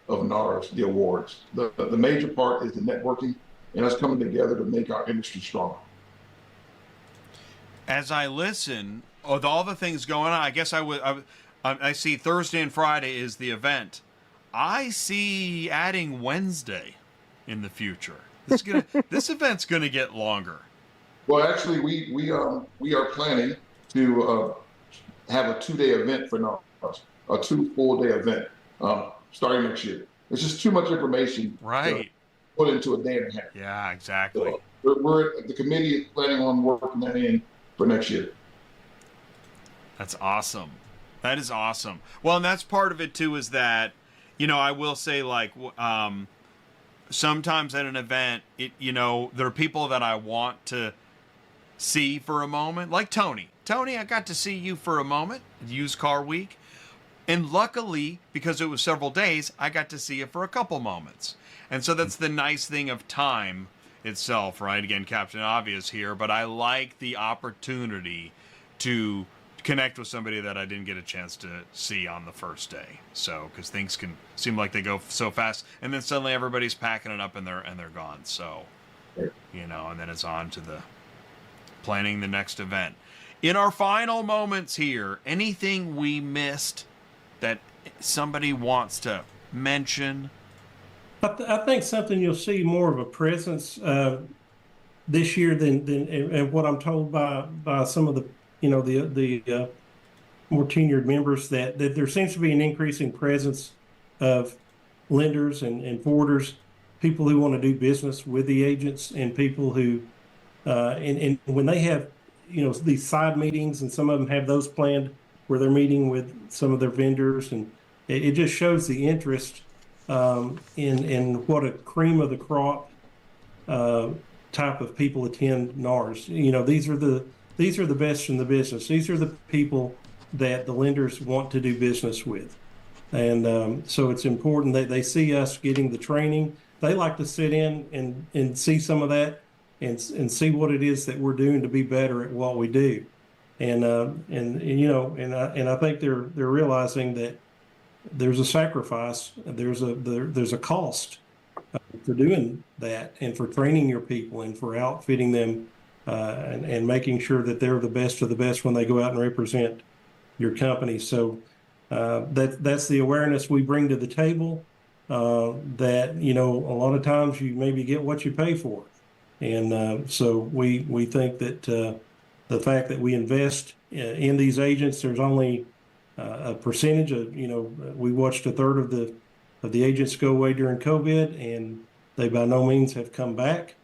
NARS, the awards. The major part is the networking and us coming together to make our industry stronger. As I listen, with all the things going on, I guess I see Thursday and Friday is the event. I see adding Wednesday in the future. This event's gonna get longer. Well, actually, we are planning to have a 2-day event for NARS, a 2 full-day event starting next year. It's just too much information. Right. Put into a day and a half. Yeah, exactly. So we're the committee is planning on working that in for next year. That's awesome. That is awesome. Well, and that's part of it too, is that, I will say, sometimes at an event, there are people that I want to see for a moment, like Tony. Tony, I got to see you for a moment at Used Car Week. And luckily, because it was several days, I got to see you for a couple moments. And so that's the nice thing of time itself, right? Again, Captain Obvious here, but I like the opportunity to connect with somebody that I didn't get a chance to see on the first day. So, because things can seem like they go so fast, and then suddenly everybody's packing it up and they're gone. So, and then it's on to the planning the next event. In our final moments here, anything we missed that somebody wants to mention? I think something you'll see more of a presence this year than what I'm told by some of the the more tenured members, that there seems to be an increasing presence of lenders and forwarders, people who want to do business with the agents, and people who and when they have these side meetings, and some of them have those planned where they're meeting with some of their vendors, and it just shows the interest in what a cream of the crop type of people attend NARS. These are the best in the business. These are the people that the lenders want to do business with, and so it's important that they see us getting the training. They like to sit in and see some of that and see what it is that we're doing to be better at what we do, and I think they're realizing that there's a sacrifice, there's a cost for doing that, and for training your people, and for outfitting them, and making sure that they're the best of the best when they go out and represent your company. So that's the awareness we bring to the table. That a lot of times you maybe get what you pay for, and so we think that the fact that we invest in these agents, there's only a percentage of, we watched a third of the agents go away during COVID, and they by no means have come back.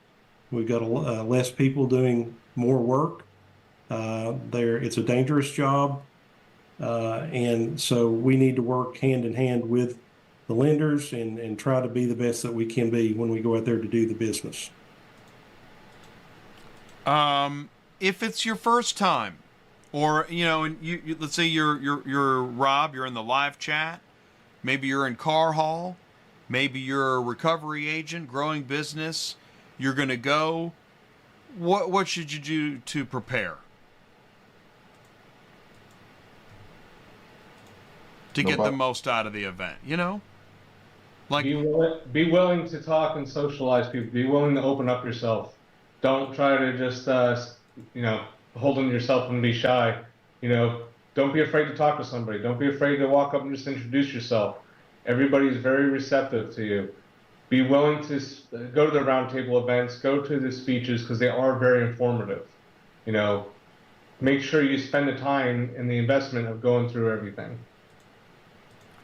We've got less people doing more work, It's a dangerous job. And so we need to work hand in hand with the lenders and try to be the best that we can be when we go out there to do the business. If it's your first time, or you let's say you're Rob, you're in the live chat, maybe you're in Car Hall, maybe you're a recovery agent, growing business, you're going to go. What should you do to prepare? To get the most out of the event, Like be willing to talk and socialize people. Be willing to open up yourself. Don't try to just hold on yourself and be shy. Don't be afraid to talk to somebody. Don't be afraid to walk up and just introduce yourself. Everybody's very receptive to you. Be willing to go to the roundtable events, go to the speeches, because they are very informative. Make sure you spend the time and the investment of going through everything.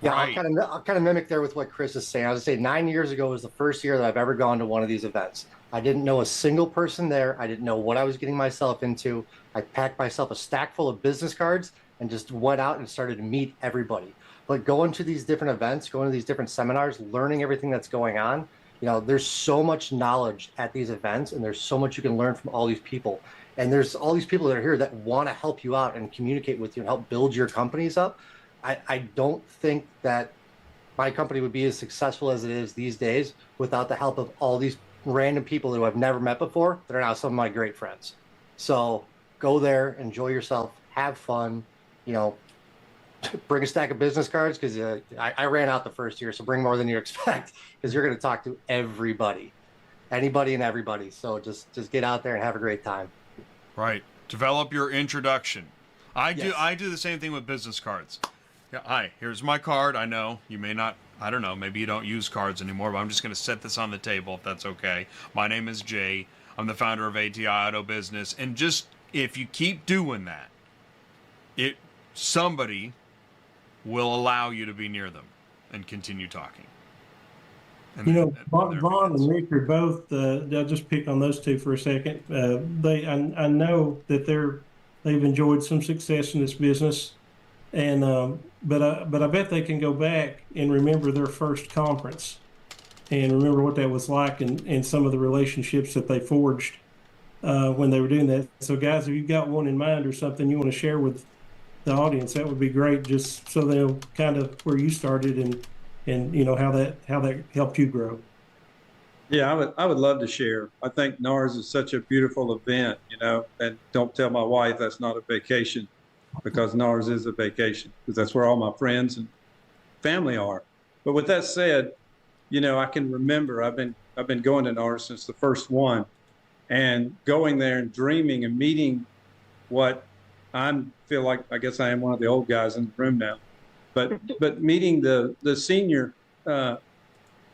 Yeah, right. I'll kind of mimic there with what Chris is saying. I would say 9 years ago was the first year that I've ever gone to one of these events. I didn't know a single person there. I didn't know what I was getting myself into. I packed myself a stack full of business cards and just went out and started to meet everybody. But going to these different events, going to these different seminars, learning everything that's going on, there's so much knowledge at these events, and there's so much you can learn from all these people. And there's all these people that are here that want to help you out and communicate with you and help build your companies up. I don't think that my company would be as successful as it is these days without the help of all these random people who I've never met before that are now some of my great friends. So go there, enjoy yourself, have fun, bring a stack of business cards, because I ran out the first year, so bring more than you expect, because you're going to talk to everybody, anybody and everybody. So just get out there and have a great time. Right. Develop your introduction. I Yes. do the same thing with business cards. Yeah, hi, here's my card. I know you may not, I don't know, maybe you don't use cards anymore, but I'm just going to set this on the table if that's okay. My name is Jay. I'm the founder of ATI Auto Business. And just, if you keep doing that, somebody will allow you to be near them and continue talking. And Vaughn and Richard both, I'll just pick on those two for a second. I know that they've enjoyed some success in this business. And but I bet they can go back and remember their first conference and remember what that was like and some of the relationships that they forged when they were doing that. So guys, if you've got one in mind or something you want to share with the audience, that would be great, just so they'll kind of where you started and how that helped you grow. Yeah, I would love to share. I think NARS is such a beautiful event, and don't tell my wife that's not a vacation, because NARS is a vacation, because that's where all my friends and family are. But with that said, I can remember I've been going to NARS since the first one, and going there and dreaming and meeting what I feel like, I guess I am one of the old guys in the room now, but meeting the senior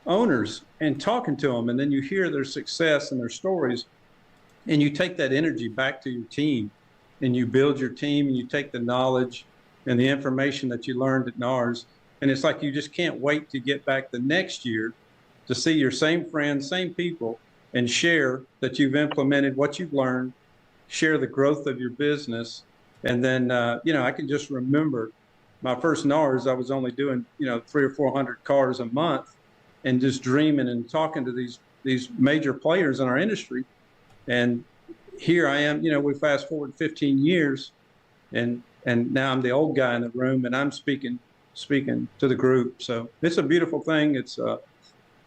owners and talking to them, and then you hear their success and their stories, and you take that energy back to your team, and you build your team, and you take the knowledge and the information that you learned at NARS, and it's like you just can't wait to get back the next year to see your same friends, same people, and share that you've implemented what you've learned, share the growth of your business. And then, I can just remember my first NARS, I was only doing, 300 or 400 cars a month, and just dreaming and talking to these major players in our industry. And here I am, we fast forward 15 years, and now I'm the old guy in the room, and I'm speaking to the group. So it's a beautiful thing. It's a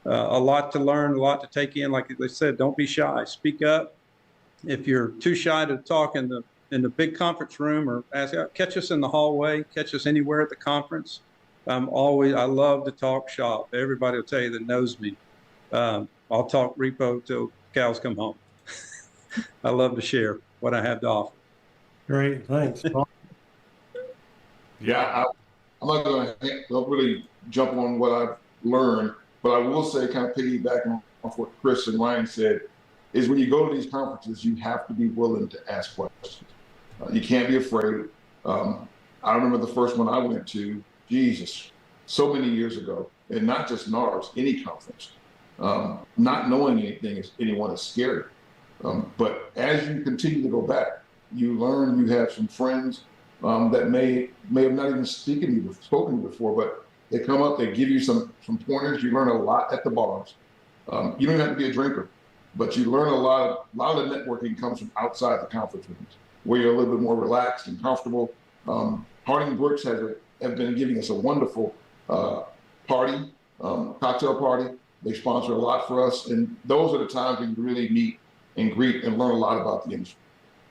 lot to learn, a lot to take in. Like they said, don't be shy. Speak up. If you're too shy to talk in the big conference room, or catch us in the hallway, catch us anywhere at the conference. I love to talk shop. Everybody will tell you that knows me. I'll talk repo till cows come home. I love to share what I have to offer. Great, thanks. Yeah, I'm not going to really jump on what I've learned, but I will say, kind of piggybacking off what Chris and Ryan said, is when you go to these conferences, you have to be willing to ask questions. You can't be afraid. I remember the first one I went to, Jesus, so many years ago, and not just NARS, any conference. Not knowing anyone is scary. But as you continue to go back, You learn. You have some friends that may have not even spoken to you before, but they come up, they give you some pointers. You learn a lot at the bars. You don't have to be a drinker, but you learn a lot. A lot of the networking comes from outside the conference rooms, where you're a little bit more relaxed and comfortable. Harding Brooks have been giving us a wonderful party, cocktail party. They sponsor a lot for us, and those are the times when you really meet and greet and learn a lot about the industry.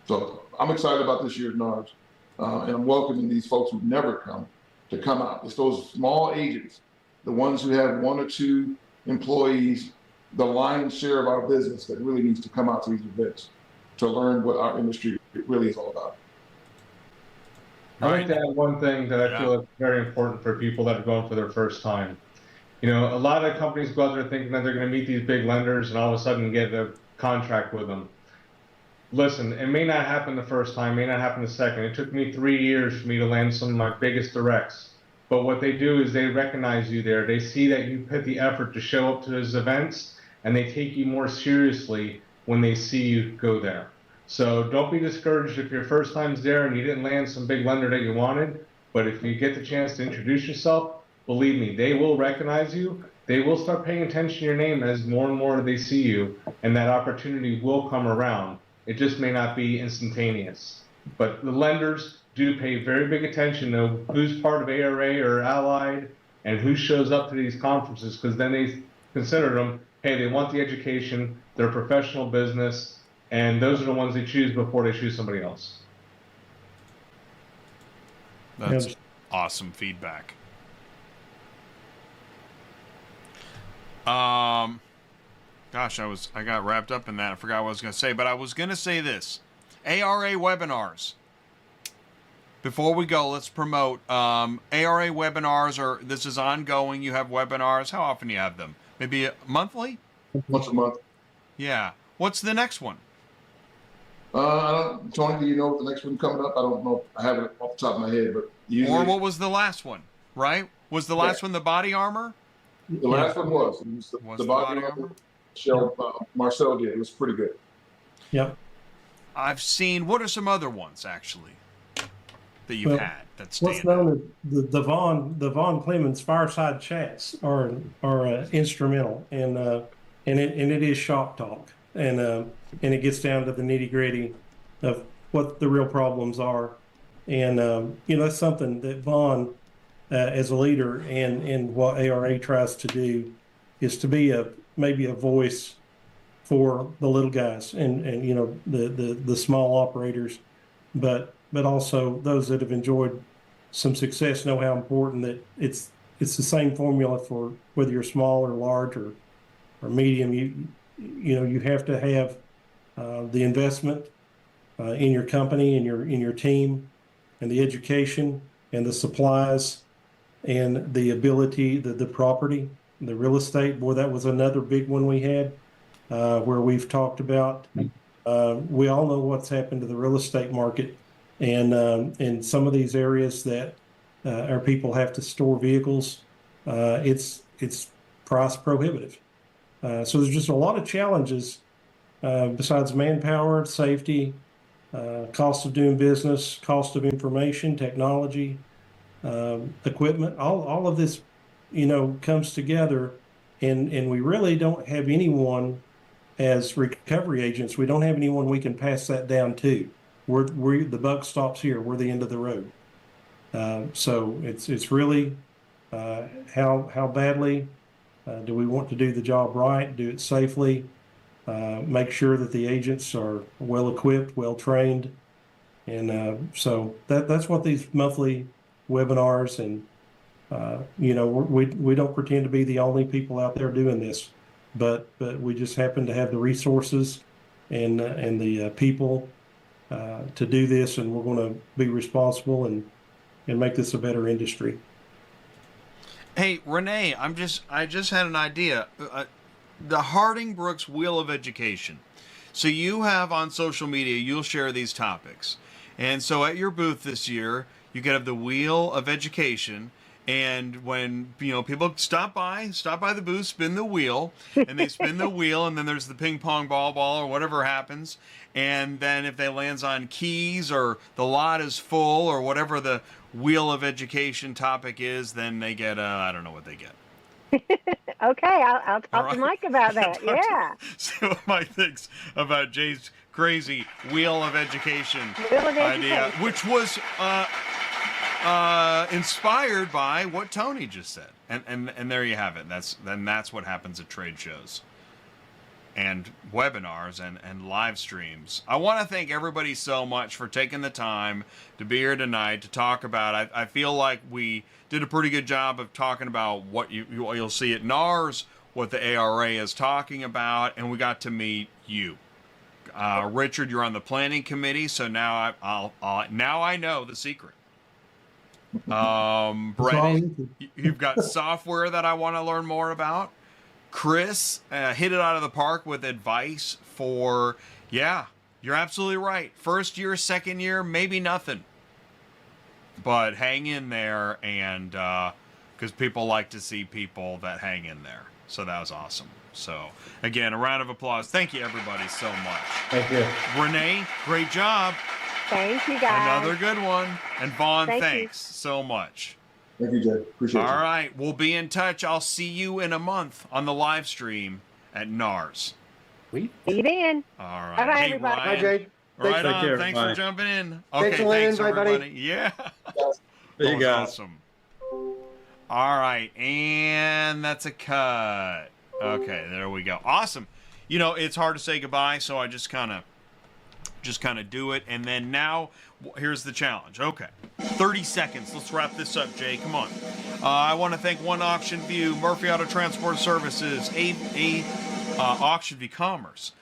So I'm excited about this year's NARS, and I'm welcoming these folks who've never come to come out. It's those small agents, the ones who have 1 or 2 employees, the lion's share of our business that really needs to come out to these events to learn what our industry really is all about. I'd like to add one thing that I feel is very important for people that are going for their first time. You know, a lot of companies go out there thinking that they're going to meet these big lenders and all of a sudden get a contract with them. Listen, it may not happen the first time, may not happen the second. It took me 3 years for me to land some of my biggest directs. But what they do is they recognize you there. They see that you put the effort to show up to those events, and they take you more seriously when they see you go there. So don't be discouraged if your first time's there and you didn't land some big lender that you wanted. But if you get the chance to introduce yourself, believe me, they will recognize you. They will start paying attention to your name as more and more they see you, and that opportunity will come around. It just may not be instantaneous. But the lenders do pay very big attention to who's part of ARA or allied and who shows up to these conferences, because then they consider them, hey, they want the education, they're a professional business, and those are the ones they choose before they choose somebody else. That's awesome feedback. Gosh, I got wrapped up in that. I forgot what I was going to say, but I was going to say this. ARA webinars. Before we go, let's promote ARA webinars. This is ongoing. You have webinars. How often do you have them? Maybe monthly? Once a month. Yeah. What's the next one? Tony, do you know the next one coming up? I don't know. I have it off the top of my head, but usually. Or what was the last one? Right? Was the last one the body armor? The last one was. It was the body armor. Marcel did. It was pretty good. Yep. I've seen. What are some other ones actually that you've had? That's what's known as the Vaughn Clemmons fireside chats are instrumental, and it is shop talk, and it gets down to the nitty gritty of what the real problems are, and that's something that Vaughn, as a leader, and what ARA tries to do, is to be maybe a voice for the little guys and the small operators, but also those that have enjoyed some success know how important that it's the same formula for whether you're small or large or medium. You have to have the investment in your company and in your team, and the education and the supplies and the ability, the property, the real estate. Boy, that was another big one we had, where we've talked about. We all know what's happened to the real estate market, and in some of these areas that our people have to store vehicles, it's price prohibitive. So there's just a lot of challenges besides manpower, safety, cost of doing business, cost of information, technology, equipment. All of this, comes together, and we really don't have anyone as recovery agents. We don't have anyone we can pass that down to. We're the buck stops here. We're the end of the road. So it's really how badly do we want to do the job right, do it safely, make sure that the agents are well equipped, well trained, and so that's what these monthly webinars and we don't pretend to be the only people out there doing this, but we just happen to have the resources and the people to do this, and we're going to be responsible and make this a better industry. Hey, Renee, I just had an idea. The Harding Brooks Wheel of Education. So you have on social media, you'll share these topics. And so at your booth this year, you could have the Wheel of Education, And when, people stop by the booth, spin the wheel, and they spin the wheel, and then there's the ping pong ball or whatever happens. And then if they lands on keys or the lot is full or whatever the wheel of education topic is, then they get, I don't know what they get. Okay, I'll talk to Mike about that. Yeah. See what Mike thinks about Jay's crazy wheel of education idea, which was inspired by what Tony just said. And there you have it. That's what happens at trade shows and webinars and live streams. I want to thank everybody so much for taking the time to be here tonight to talk about. I feel like we did a pretty good job of talking about what you'll see at NARS, what the ARA is talking about, and we got to meet you. Richard, you're on the planning committee, so now I know the secret. Brennen, you've got software that I want to learn more about. Chris hit it out of the park with advice for, you're absolutely right. First year, second year, maybe nothing. But hang in there, and because people like to see people that hang in there. So that was awesome. So, again, a round of applause. Thank you, everybody, so much. Thank you. Renee, great job. Thank you, guys. Another good one. And Vaughn, Thank thanks so much. Thank you, Jay. Appreciate it. All right, we'll be in touch. I'll see you in a month on the live stream at NARS. See you then. All right. Bye-bye, Hey, everybody. Ryan. Bye, Jay. Right Take on. care. Thanks Bye. for jumping in. Thanks Okay, for letting thanks, in. Bye, buddy. everybody. Yeah. There you That go. was awesome. All right, and that's a cut. Okay, there we go. Awesome. It's hard to say goodbye, so I just kind of do it. And then now, here's the challenge. Okay, 30 seconds. Let's wrap this up, Jay. Come on. I want to thank One Auction View, Murphy Auto Transport Services, AuctionVCommerce,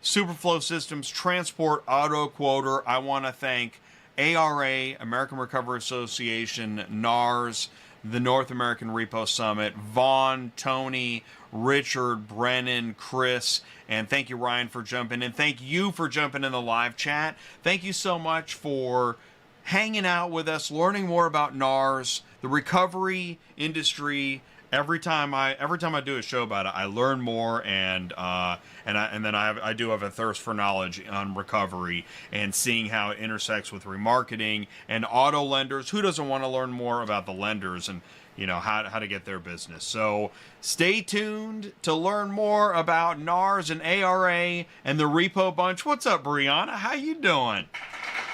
Superflow Systems, Transport Auto Quoter. I want to thank ARA, American Recovery Association, NARS, the North American Repo Summit, Vaughn, Tony, Richard, Brennen, Chris, and thank you, Ryan, for jumping in. Thank you for jumping in the live chat. Thank you so much for hanging out with us, learning more about NARS, the recovery industry. Every time I do a show about it, I learn more, and then I do have a thirst for knowledge on recovery and seeing how it intersects with remarketing and auto lenders. Who doesn't want to learn more about the lenders and how to get their business? So stay tuned to learn more about NARS and ARA and the Repo Bunch. What's up, Brianna? How you doing?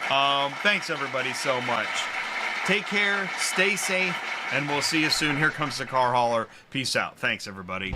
Thanks everybody so much. Take care, stay safe, and we'll see you soon. Here comes the car hauler. Peace out. Thanks, everybody.